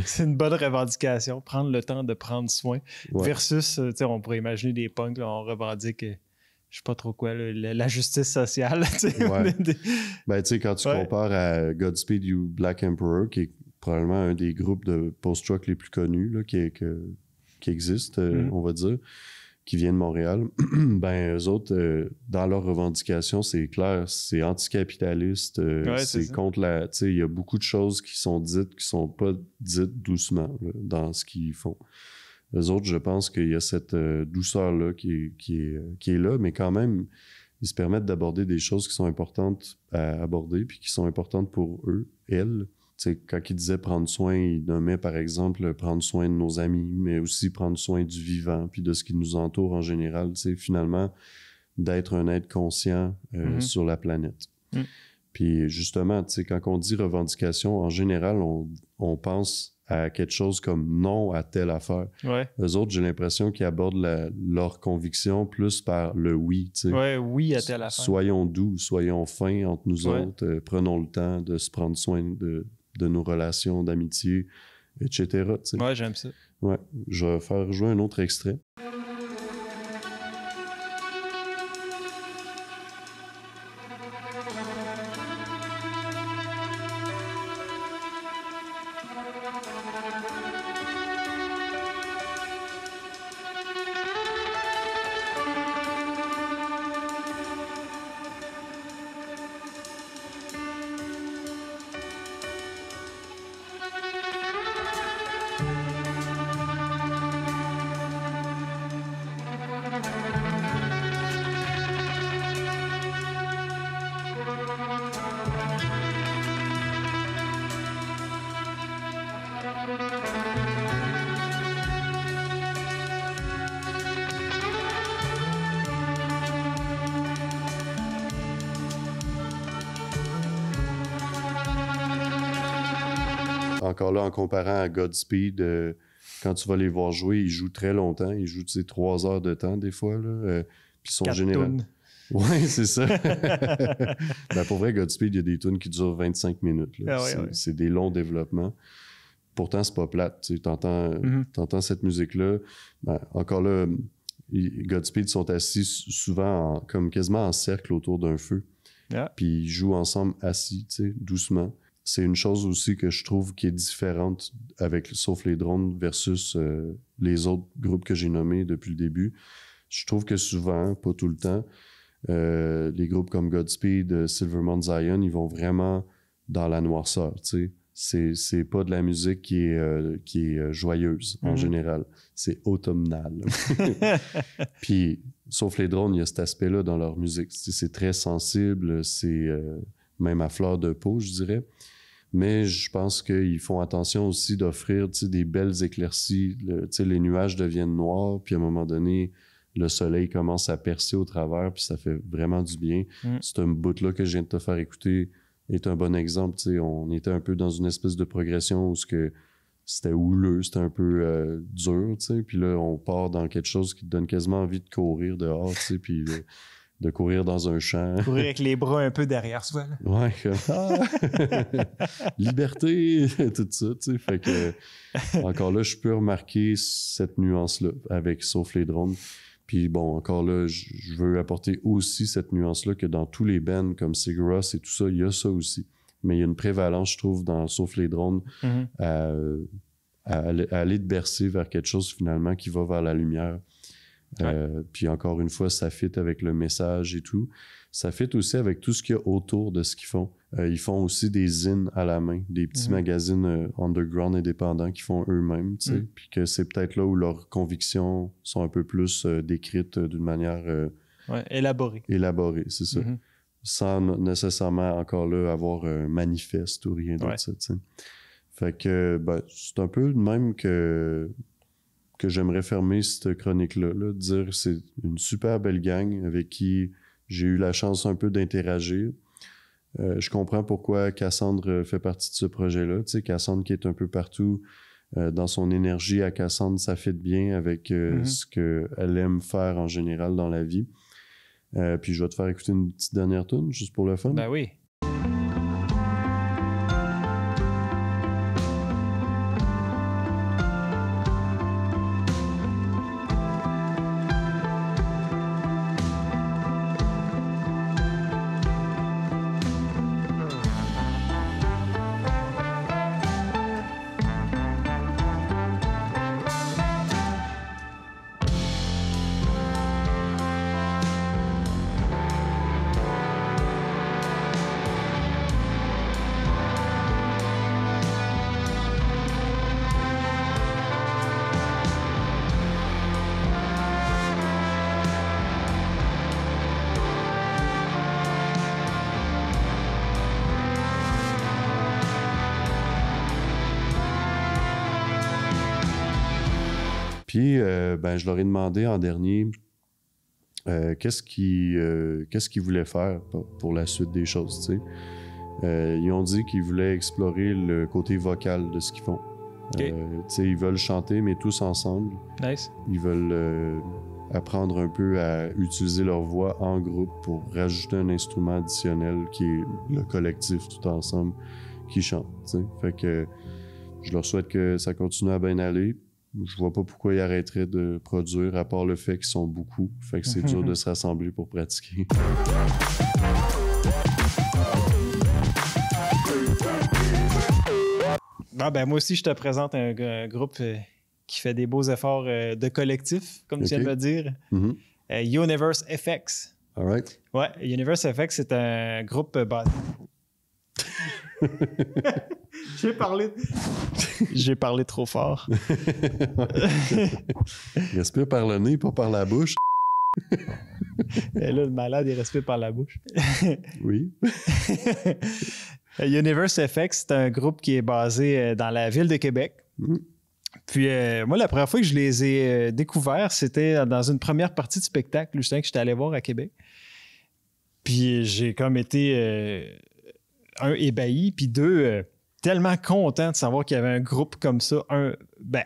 C'est une bonne revendication, prendre le temps de prendre soin, versus, tu sais, on pourrait imaginer des punks, là, on revendique, je sais pas trop quoi, là, la justice sociale. Tu sais. Ben, tu sais, quand tu compares à Godspeed You Black Emperor, qui est probablement un des groupes de post-rock les plus connus là, qui existent, on va dire, qui vient de Montréal, ben eux autres, dans leurs revendications, c'est clair, c'est anticapitaliste, c'est contre la... Tu sais, il y a beaucoup de choses qui sont dites, qui sont pas dites doucement là, dans ce qu'ils font. Eux autres, je pense qu'il y a cette douceur-là qui est là, mais quand même, ils se permettent d'aborder des choses qui sont importantes à aborder, puis qui sont importantes pour eux, elles. T'sais, quand il disait prendre soin, il nommait par exemple prendre soin de nos amis, mais aussi prendre soin du vivant, puis de ce qui nous entoure en général. Finalement, d'être un être conscient sur la planète. Puis justement, quand on dit revendication, en général, on pense à quelque chose comme non à telle affaire. Eux autres, j'ai l'impression qu'ils abordent leur conviction plus par le oui. Oui à telle affaire. Soyons doux, soyons fins entre nous autres, prenons le temps de se prendre soin de nos relations d'amitié, etc. Ouais, j'aime ça. Ouais, je vais faire jouer un autre extrait. Encore là, en comparant à Godspeed, quand tu vas les voir jouer, ils jouent très longtemps. Ils jouent 3 heures de temps, des fois. Puis ils sont généralement... Oui, c'est ça. Ben, pour vrai, Godspeed, il y a des tunes qui durent 25 minutes. Là. C'est des longs développements. Pourtant, c'est pas plate. Tu entends cette musique-là. Ben, encore là, Godspeed sont assis souvent comme quasiment en cercle autour d'un feu. Puis ils jouent ensemble assis, doucement. C'est une chose aussi que je trouve qui est différente avec Sauf les drones versus les autres groupes que j'ai nommés depuis le début. Je trouve que souvent, pas tout le temps, les groupes comme Godspeed, Silvermount Zion, ils vont vraiment dans la noirceur, tu sais. C'est pas de la musique qui est joyeuse en général. C'est automnal. Puis, Sauf les drones, il y a cet aspect-là dans leur musique. C'est très sensible, c'est même à fleur de peau, je dirais. Mais je pense qu'ils font attention aussi d'offrir des belles éclaircies. Les nuages deviennent noirs, puis à un moment donné, le soleil commence à percer au travers, puis ça fait vraiment du bien. C'est un bout-là que je viens de te faire écouter est un bon exemple. On était un peu dans une espèce de progression où c'était houleux, c'était un peu dur, puis là, on part dans quelque chose qui te donne quasiment envie de courir dehors, puis de courir dans un champ. Courir avec les bras un peu derrière soi. Là. Ouais, liberté, tout ça, tu sais. Fait que, encore là, je peux remarquer cette nuance-là avec Sauf les drones. Puis bon, encore là, je veux apporter aussi cette nuance-là que dans tous les bands comme Sigur Rós et tout ça, il y a ça aussi. Mais il y a une prévalence, je trouve, dans Sauf les drones à aller te bercer vers quelque chose finalement qui va vers la lumière. Puis encore une fois, ça fit avec le message et tout. ça fit aussi avec tout ce qu'il y a autour de ce qu'ils font. Ils font aussi des zines à la main, des petits magazines underground indépendants qu'ils font eux-mêmes, tu sais, puis que c'est peut-être là où leurs convictions sont un peu plus décrites d'une manière... élaborée. Élaborée, c'est ça. Sans nécessairement encore là avoir un manifeste ou rien d'autre, tu sais. Fait que c'est un peu de même que j'aimerais fermer cette chronique-là, là, dire que c'est une super belle gang avec qui j'ai eu la chance un peu d'interagir. Je comprends pourquoi Cassandre fait partie de ce projet-là. Tu sais, Cassandre qui est un peu partout dans son énergie à Cassandre, ça fit bien avec ce qu'elle aime faire en général dans la vie. Puis je vais te faire écouter une petite dernière tune, juste pour le fun. Ben oui. Puis, je leur ai demandé en dernier qu'est-ce qu'ils voulaient faire pour la suite des choses, tu sais. Ils ont dit qu'ils voulaient explorer le côté vocal de ce qu'ils font. Okay. Tu sais, ils veulent chanter, mais tous ensemble. Nice. Ils veulent apprendre un peu à utiliser leur voix en groupe pour rajouter un instrument additionnel qui est le collectif tout ensemble qui chante, tu sais. Fait que je leur souhaite que ça continue à bien aller. Je vois pas pourquoi ils arrêteraient de produire, à part le fait qu'ils sont beaucoup. Fait que c'est dur de se rassembler pour pratiquer. Moi aussi, je te présente un groupe qui fait des beaux efforts de collectif, comme tu viens de le dire. Universe FX. All right. Ouais, Universe FX, c'est un groupe basé... J'ai parlé trop fort. Respire par le nez, pas par la bouche. Et là, le malade, il respire par la bouche. Oui. Universe FX, c'est un groupe qui est basé dans la ville de Québec. Puis moi, la première fois que je les ai découverts, c'était dans une première partie de spectacle, justement, que j'étais allé voir à Québec. Puis j'ai comme été... un, ébahi, puis deux, tellement content de savoir qu'il y avait un groupe comme ça,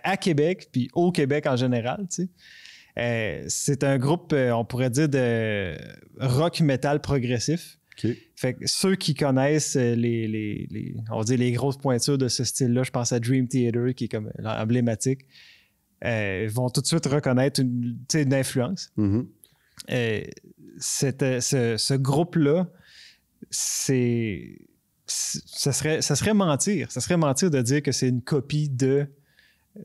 à Québec, puis au Québec en général, tu sais. C'est un groupe, on pourrait dire, de rock metal progressif. Okay. Fait que ceux qui connaissent on va dire les grosses pointures de ce style-là, je pense à Dream Theater, qui est comme emblématique, vont tout de suite reconnaître une influence. Ce groupe-là, ça serait mentir. Ça serait mentir de dire que c'est une copie de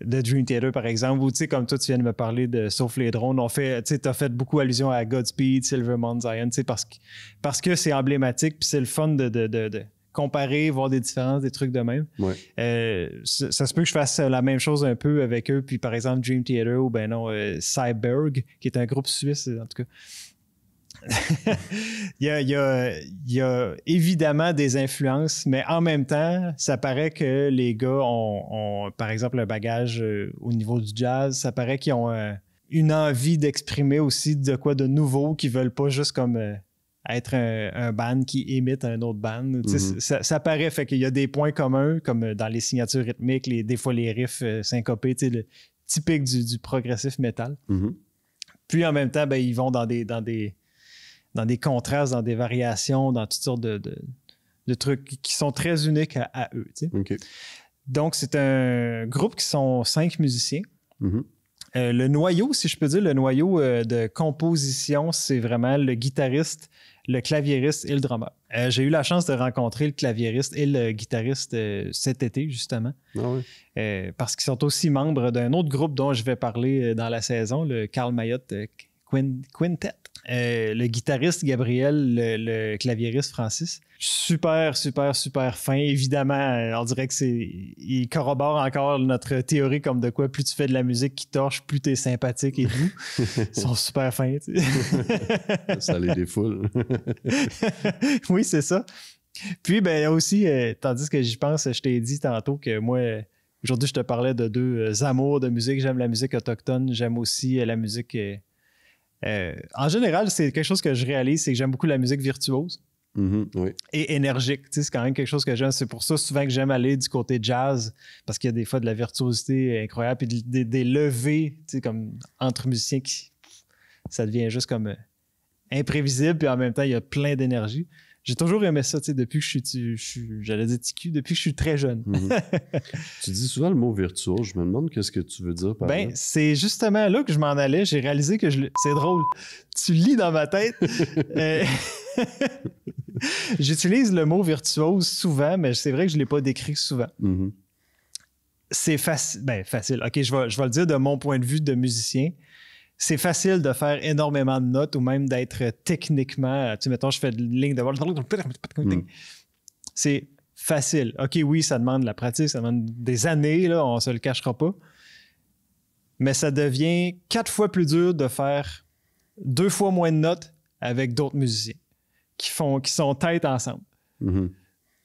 Dream Theater, par exemple, ou tu sais, comme toi, tu viens de me parler de Sauf les drones, tu as fait beaucoup allusion à Godspeed, Silvermount Zion, tu sais, parce que c'est emblématique, puis c'est le fun de comparer, voir des différences, des trucs de même. Ouais. Ça se peut que je fasse la même chose un peu avec eux, puis par exemple, Dream Theater, ou Cyberg, qui est un groupe suisse, en tout cas. il y a évidemment des influences, mais en même temps, ça paraît que les gars ont par exemple, un bagage au niveau du jazz. Ça paraît qu'ils ont une envie d'exprimer aussi de quoi de nouveau, qu'ils veulent pas juste comme être un band qui imite un autre band. Ça paraît, fait qu'il y a des points communs, comme dans les signatures rythmiques, des fois les riffs syncopés, le typique du progressif metal. Puis en même temps, ils vont dans des contrastes, dans des variations, dans toutes sortes de trucs qui sont très uniques à eux. Okay. Donc, c'est un groupe qui sont 5 musiciens. Le noyau, si je peux dire, le noyau de composition, c'est vraiment le guitariste, le claviériste et le drummer. J'ai eu la chance de rencontrer le claviériste et le guitariste cet été, justement. Ah oui. Parce qu'ils sont aussi membres d'un autre groupe dont je vais parler dans la saison, le Karl Mayotte Quintet. Le guitariste Gabriel, le claviériste Francis, super, super, super fin. Évidemment, on dirait il corrobore encore notre théorie comme de quoi plus tu fais de la musique qui torche, plus t'es sympathique et tout. Ils sont super fins, tu sais. Ça les défoule. Oui, c'est ça. Puis, ben aussi, tandis que j'y pense, je t'ai dit tantôt que moi, aujourd'hui, je te parlais de deux amours de musique. J'aime la musique autochtone, j'aime aussi la musique... en général, c'est quelque chose que je réalise, c'est que j'aime beaucoup la musique virtuose Oui. et énergique. Tu sais, c'est quand même quelque chose que j'aime. C'est pour ça souvent que j'aime aller du côté jazz, parce qu'il y a des fois de la virtuosité incroyable, puis des levées, tu sais, comme entre musiciens, ça devient juste comme imprévisible, puis en même temps, il y a plein d'énergie. J'ai toujours aimé ça, tu sais, depuis que je suis j'allais dire TQ, depuis que je suis très jeune. Tu dis souvent le mot virtuose. Je me demande qu'est-ce que tu veux dire par là. C'est justement là que je m'en allais. J'ai réalisé que c'est drôle. Tu lis dans ma tête. J'utilise le mot virtuose souvent, mais c'est vrai que je ne l'ai pas décrit souvent. C'est facile. Facile. OK, je vais le dire de mon point de vue de musicien. C'est facile de faire énormément de notes ou même d'être techniquement... Tu sais, mettons, je fais de ligne de... C'est facile. OK, oui, ça demande de la pratique, ça demande des années, là, on ne se le cachera pas. Mais ça devient 4 fois plus dur de faire 2 fois moins de notes avec d'autres musiciens qui sont tête ensemble.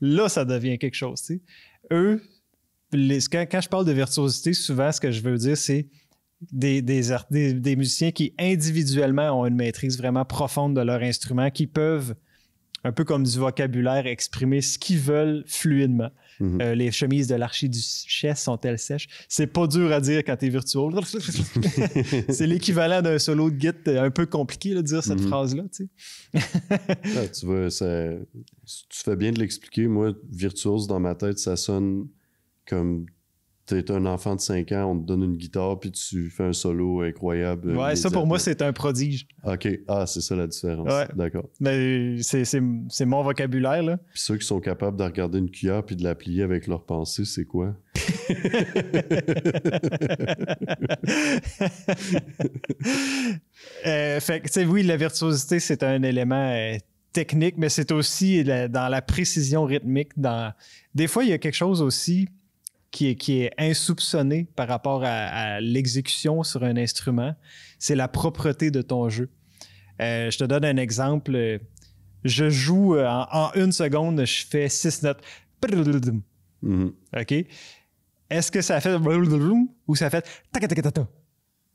Là, ça devient quelque chose. Tu sais. Eux, quand je parle de virtuosité, souvent, ce que je veux dire, c'est des musiciens qui individuellement ont une maîtrise vraiment profonde de leur instrument, qui peuvent, un peu comme du vocabulaire, exprimer ce qu'ils veulent fluidement. Les chemises de l'archiduchesse sont-elles sèches? C'est pas dur à dire quand t'es virtuose. C'est l'équivalent d'un solo de guitare un peu compliqué de dire cette phrase-là. Tu sais. Tu vois, tu fais bien de l'expliquer. Moi, virtuose, dans ma tête, ça sonne comme... T'es un enfant de 5 ans, on te donne une guitare, puis tu fais un solo incroyable. Ouais, ça pour moi, c'est un prodige. OK. Ah, c'est ça la différence. Ouais. D'accord. Mais c'est mon vocabulaire, là. Puis ceux qui sont capables de regarder une cuillère puis de la plier avec leurs pensées, c'est quoi? Fait que, tu sais, oui, la virtuosité, c'est un élément technique, mais c'est aussi dans la précision rythmique. Des fois, il y a quelque chose aussi qui est insoupçonné par rapport à l'exécution sur un instrument. C'est la propreté de ton jeu. Je te donne un exemple. Je joue en 1 seconde, je fais 6 notes. OK? Est-ce que ça fait ou ça fait ta-ta-ta-ta-ta?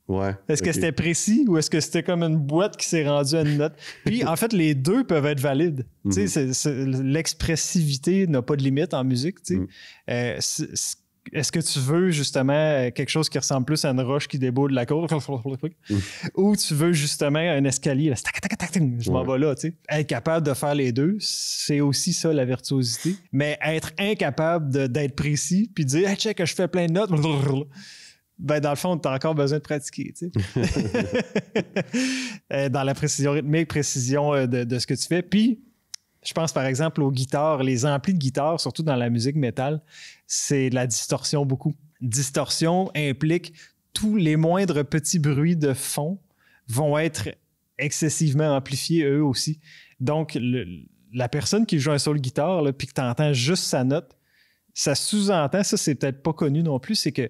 Ouais. Est-ce que c'était précis ou est-ce que c'était comme une boîte qui s'est rendue à une note? Puis, en fait, les deux peuvent être valides. Tu sais, l'expressivité n'a pas de limite en musique. Tu sais. Est-ce que tu veux justement quelque chose qui ressemble plus à une roche qui déboule de la côte ou tu veux justement un escalier? Là, je m'en vais là. Tu sais. Être capable de faire les deux, c'est aussi ça la virtuosité. Mais être incapable d'être précis puis dire hey, check, je fais plein de notes. Ben, dans le fond, tu as encore besoin de pratiquer. Tu sais. Dans la précision rythmique, précision de ce que tu fais. Puis, je pense par exemple aux guitares, les amplis de guitare, surtout dans la musique métal, c'est de la distorsion beaucoup. Distorsion implique tous les moindres petits bruits de fond vont être excessivement amplifiés eux aussi. Donc, la personne qui joue un solo de guitare puis que tu entends juste sa note, ça sous-entend, ça c'est peut-être pas connu non plus, c'est que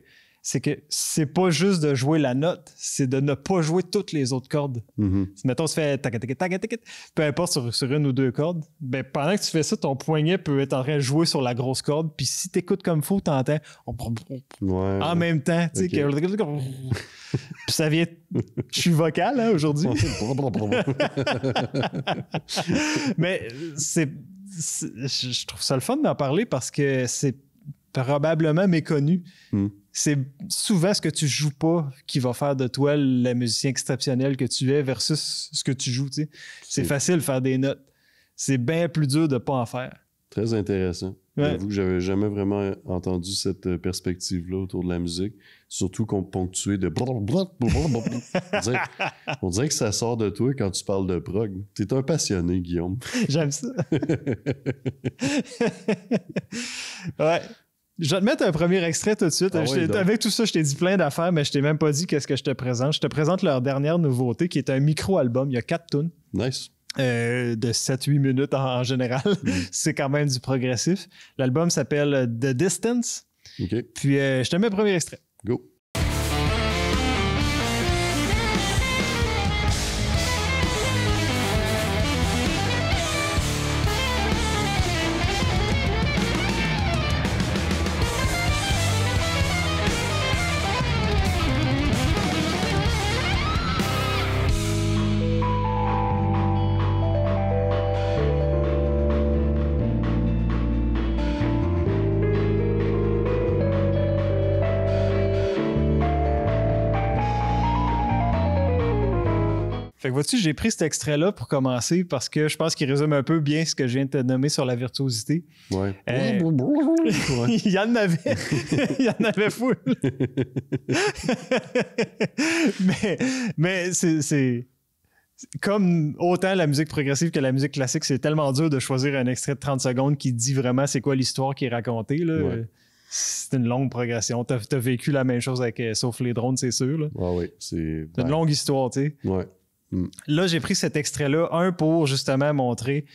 c'est pas juste de jouer la note, c'est de ne pas jouer toutes les autres cordes. Si, mettons, tu fais peu importe sur 1 ou 2 cordes, ben pendant que tu fais ça, ton poignet peut être en train de jouer sur la grosse corde, puis si tu écoutes comme il faut, tu entends en même temps. Tu sais, puis ça vient... Je suis vocal hein, aujourd'hui. Mais je trouve ça le fun d'en parler parce que c'est probablement méconnu. C'est souvent ce que tu joues pas qui va faire de toi le musicien exceptionnel que tu es versus ce que tu joues. Tu sais. C'est facile de faire des notes. C'est bien plus dur de pas en faire. Très intéressant. Ouais. J'avoue que j'avais jamais vraiment entendu cette perspective-là autour de la musique. Surtout ponctué de... On dirait que ça sort de toi quand tu parles de prog. T'es un passionné, Guillaume. J'aime ça. Ouais. Je vais te mettre un premier extrait tout de suite. Oui, avec tout ça, je t'ai dit plein d'affaires, mais je t'ai même pas dit qu'est-ce que je te présente. Je te présente leur dernière nouveauté qui est un micro-album. Il y a 4 tunes. Nice. De 7-8 minutes en général. C'est quand même du progressif. L'album s'appelle The Distance. OK. Puis je te mets le premier extrait. Go. Fait que vois-tu, j'ai pris cet extrait-là pour commencer parce que je pense qu'il résume un peu bien ce que je viens de te nommer sur la virtuosité. Ouais. Il y en avait. Il y en avait full. mais c'est comme autant la musique progressive que la musique classique, c'est tellement dur de choisir un extrait de 30 secondes qui dit vraiment c'est quoi l'histoire qui est racontée. Là. Ouais. C'est une longue progression. T'as vécu la même chose avec Sauf les drones, c'est sûr. Là. Oui, c'est une longue histoire, tu sais. Ouais. Là, j'ai pris cet extrait-là, pour justement montrer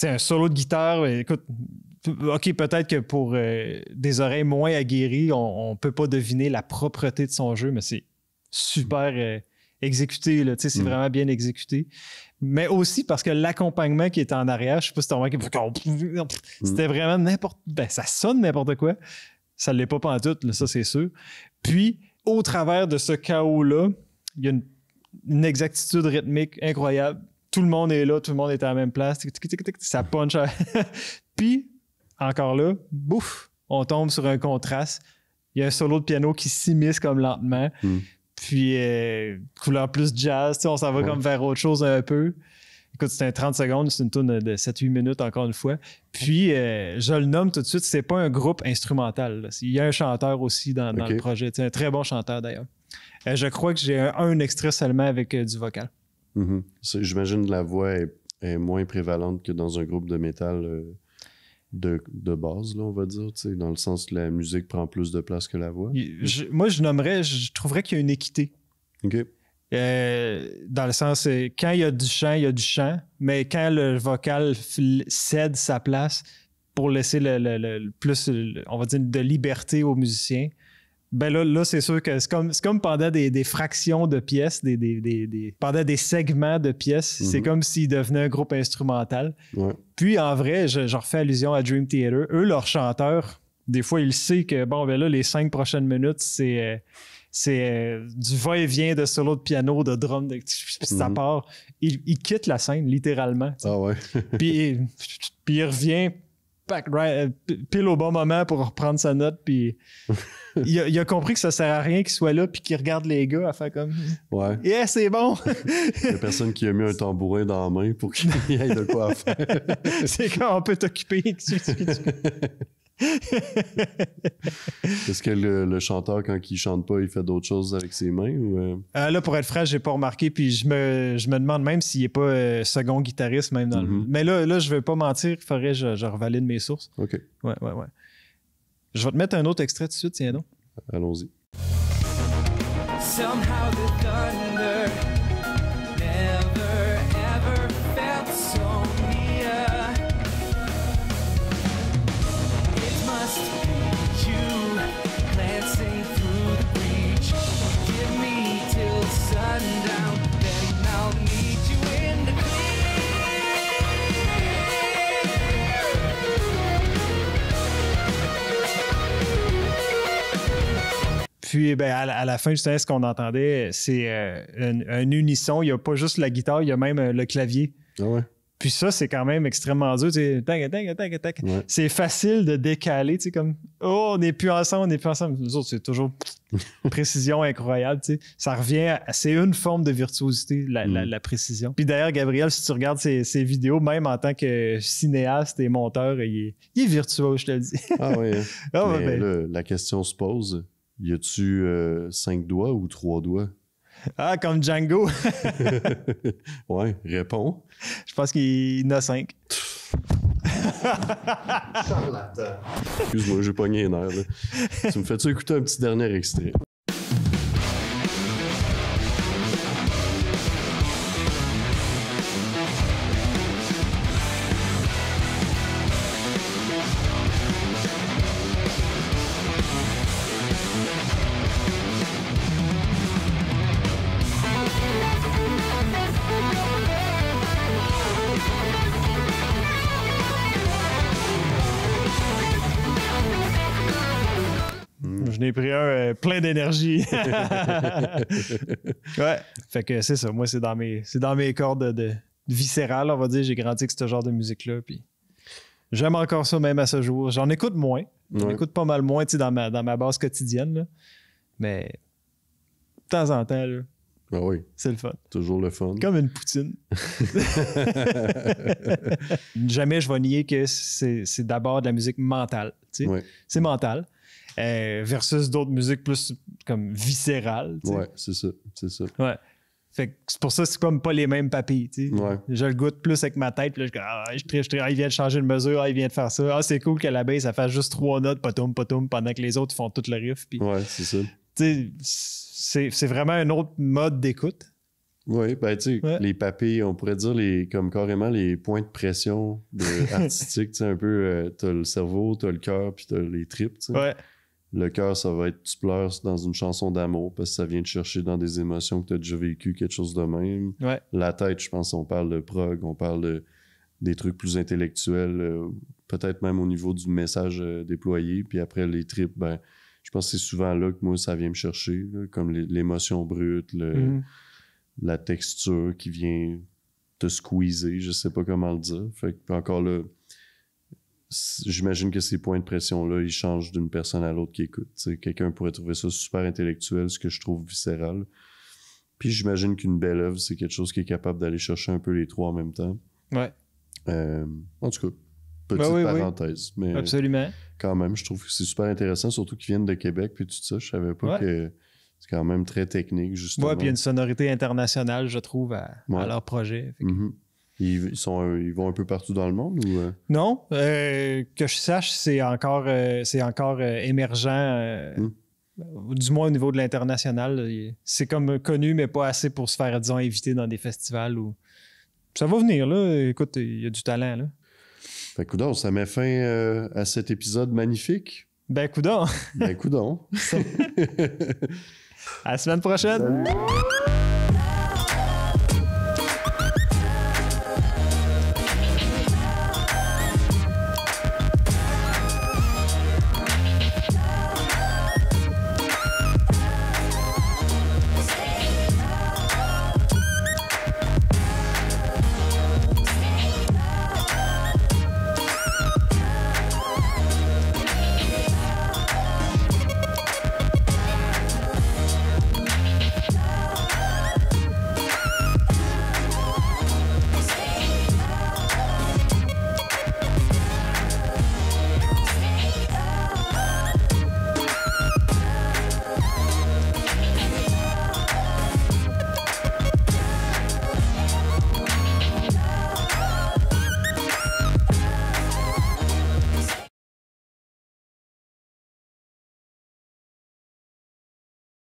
un solo de guitare. Écoute, OK, peut-être que pour des oreilles moins aguerries, on ne peut pas deviner la propreté de son jeu, mais c'est super exécuté. Là, c'est vraiment bien exécuté. Mais aussi parce que l'accompagnement qui est en arrière, je ne sais pas si tu as remarqué, c'était vraiment n'importe... Ben, ça sonne n'importe quoi. Ça ne l'est pas pantoute, là, ça c'est sûr. Puis, au travers de ce chaos-là, il y a une exactitude rythmique incroyable. Tout le monde est là, tout le monde est à la même place. Ça punch. Puis, encore là, bouf, on tombe sur un contraste. Il y a un solo de piano qui s'immisce comme lentement. Puis, couleur plus jazz. On s'en va comme vers autre chose un peu. Écoute, c'est un 30 secondes, c'est une tune de 7-8 minutes encore une fois. Puis, je le nomme tout de suite, c'est pas un groupe instrumental. Là. Il y a un chanteur aussi dans le projet. C'est un très bon chanteur d'ailleurs. Je crois que j'ai un extrait seulement avec du vocal. J'imagine que la voix est moins prévalente que dans un groupe de métal de base, là, on va dire, dans le sens que la musique prend plus de place que la voix. Moi, je trouverais qu'il y a une équité. OK. Dans le sens, quand il y a du chant, mais quand le vocal cède sa place pour laisser le plus, on va dire, de liberté aux musiciens, ben là c'est sûr que c'est comme pendant des fractions de pièces, pendant des segments de pièces, c'est comme s'ils devenaient un groupe instrumental. Ouais. Puis en vrai, je refais allusion à Dream Theater. Eux, leurs chanteurs, des fois, ils savent que bon, ben là, les 5 prochaines minutes, c'est du va-et-vient de solo de piano, de drum, ça part. Il quitte la scène, littéralement. T'sais. Ah ouais. puis il revient pile au bon moment pour reprendre sa note, puis il a compris que ça sert à rien qu'il soit là, puis qu'il regarde les gars à faire comme « Ouais. Yeah, c'est bon! » Il y a personne qui a mis un tambourin dans la main pour qu'il y ait de quoi à faire. C'est quand on peut t'occuper. Est-ce que le chanteur, quand il chante pas, il fait d'autres choses avec ses mains? Ou là, pour être franc, j'ai pas remarqué, puis je me demande même s'il est pas second guitariste même dans le... Mais là, je vais pas mentir, il faudrait que je revalide mes sources. OK. Ouais. Je vais te mettre un autre extrait tout de suite, tiens donc. Allons-y. Somehow the thunder never ever felt so near. It must be you glancing through the breach. Give me till sundown, then I'll meet you in the Puis ben, à la fin, justement, ce qu'on entendait, c'est un unisson. Il n'y a pas juste la guitare, il y a même le clavier. Ah ouais. Puis ça, c'est quand même extrêmement dur. Ouais. C'est facile de décaler, tu sais, comme « Oh, on n'est plus ensemble. » Nous autres, c'est toujours précision incroyable, tu sais. Ça revient c'est une forme de virtuosité, la précision. Puis d'ailleurs, Gabriel, si tu regardes ses vidéos, même en tant que cinéaste et monteur, il est virtuose, je te le dis. Ah oui. Hein. Mais là, la question se pose, y a-tu 5 doigts ou 3 doigts? Ah, comme Django. Ouais, réponds. Je pense qu'il en a 5. Charlatan. Excuse-moi, j'ai pogné un air. Là. Tu me fais-tu écouter un petit dernier extrait? Je n'ai pris un plein d'énergie. Ouais. Fait que c'est ça. Moi, c'est dans mes cordes de viscérales, on va dire. J'ai grandi avec ce genre de musique-là. Puis j'aime encore ça même à ce jour. J'en écoute moins. J'en écoute pas mal moins dans ma base quotidienne. Là. Mais de temps en temps, là, Ah oui, c'est le fun. toujours le fun. Comme une poutine. Jamais je vais nier que c'est d'abord de la musique mentale. Tu sais. Ouais. C'est mental. Versus d'autres musiques plus comme viscérales. Tu sais. Ouais, c'est ça. Ouais. Fait que c'est pour ça que c'est comme pas les mêmes papilles. Tu sais. Ouais. Je le goûte plus avec ma tête. Puis là, il vient de changer de mesure. Il vient de faire ça. C'est cool que la bass, ça fasse juste 3 notes, potum, pendant que les autres font tout le riff. Puis, Ouais, c'est ça. tu sais, c'est vraiment un autre mode d'écoute. Oui, ben tu sais, les papilles, on pourrait dire comme carrément les points de pression artistiques, tu sais, un peu, t'as le cerveau, t'as le cœur, puis t'as les tripes, tu sais. Ouais. Le cœur, ça va être tu pleures dans une chanson d'amour parce que ça vient te chercher dans des émotions que tu as déjà vécu, quelque chose de même. Ouais. La tête, je pense, on parle de prog, on parle des trucs plus intellectuels, peut-être même au niveau du message déployé. Puis après, les tripes, ben, je pense que c'est souvent là que moi, ça vient me chercher, là, comme l'émotion brute, la texture qui vient te squeezer, je sais pas comment le dire. Fait que encore là, j'imagine que ces points de pression-là, ils changent d'une personne à l'autre qui écoute. T'sais, quelqu'un pourrait trouver ça super intellectuel, ce que je trouve viscéral. Puis j'imagine qu'une belle œuvre, c'est quelque chose qui est capable d'aller chercher un peu les trois en même temps. Ouais. En tout cas, petite parenthèse. Oui. Mais absolument. Quand même, je trouve que c'est super intéressant, surtout qu'ils viennent de Québec puis tout ça. Je savais pas que c'est quand même très technique, justement. Ouais, puis il y a une sonorité internationale, je trouve, à leur projet. Ils vont un peu partout dans le monde ou Non, que je sache, c'est encore émergent, du moins au niveau de l'international. C'est comme connu, mais pas assez pour se faire, disons, inviter dans des festivals. Ça va venir, là. Écoute, il y a du talent, là. Fait coudonc, ça met fin à cet épisode magnifique. Ben, coudonc. Ben, coudonc. À la semaine prochaine.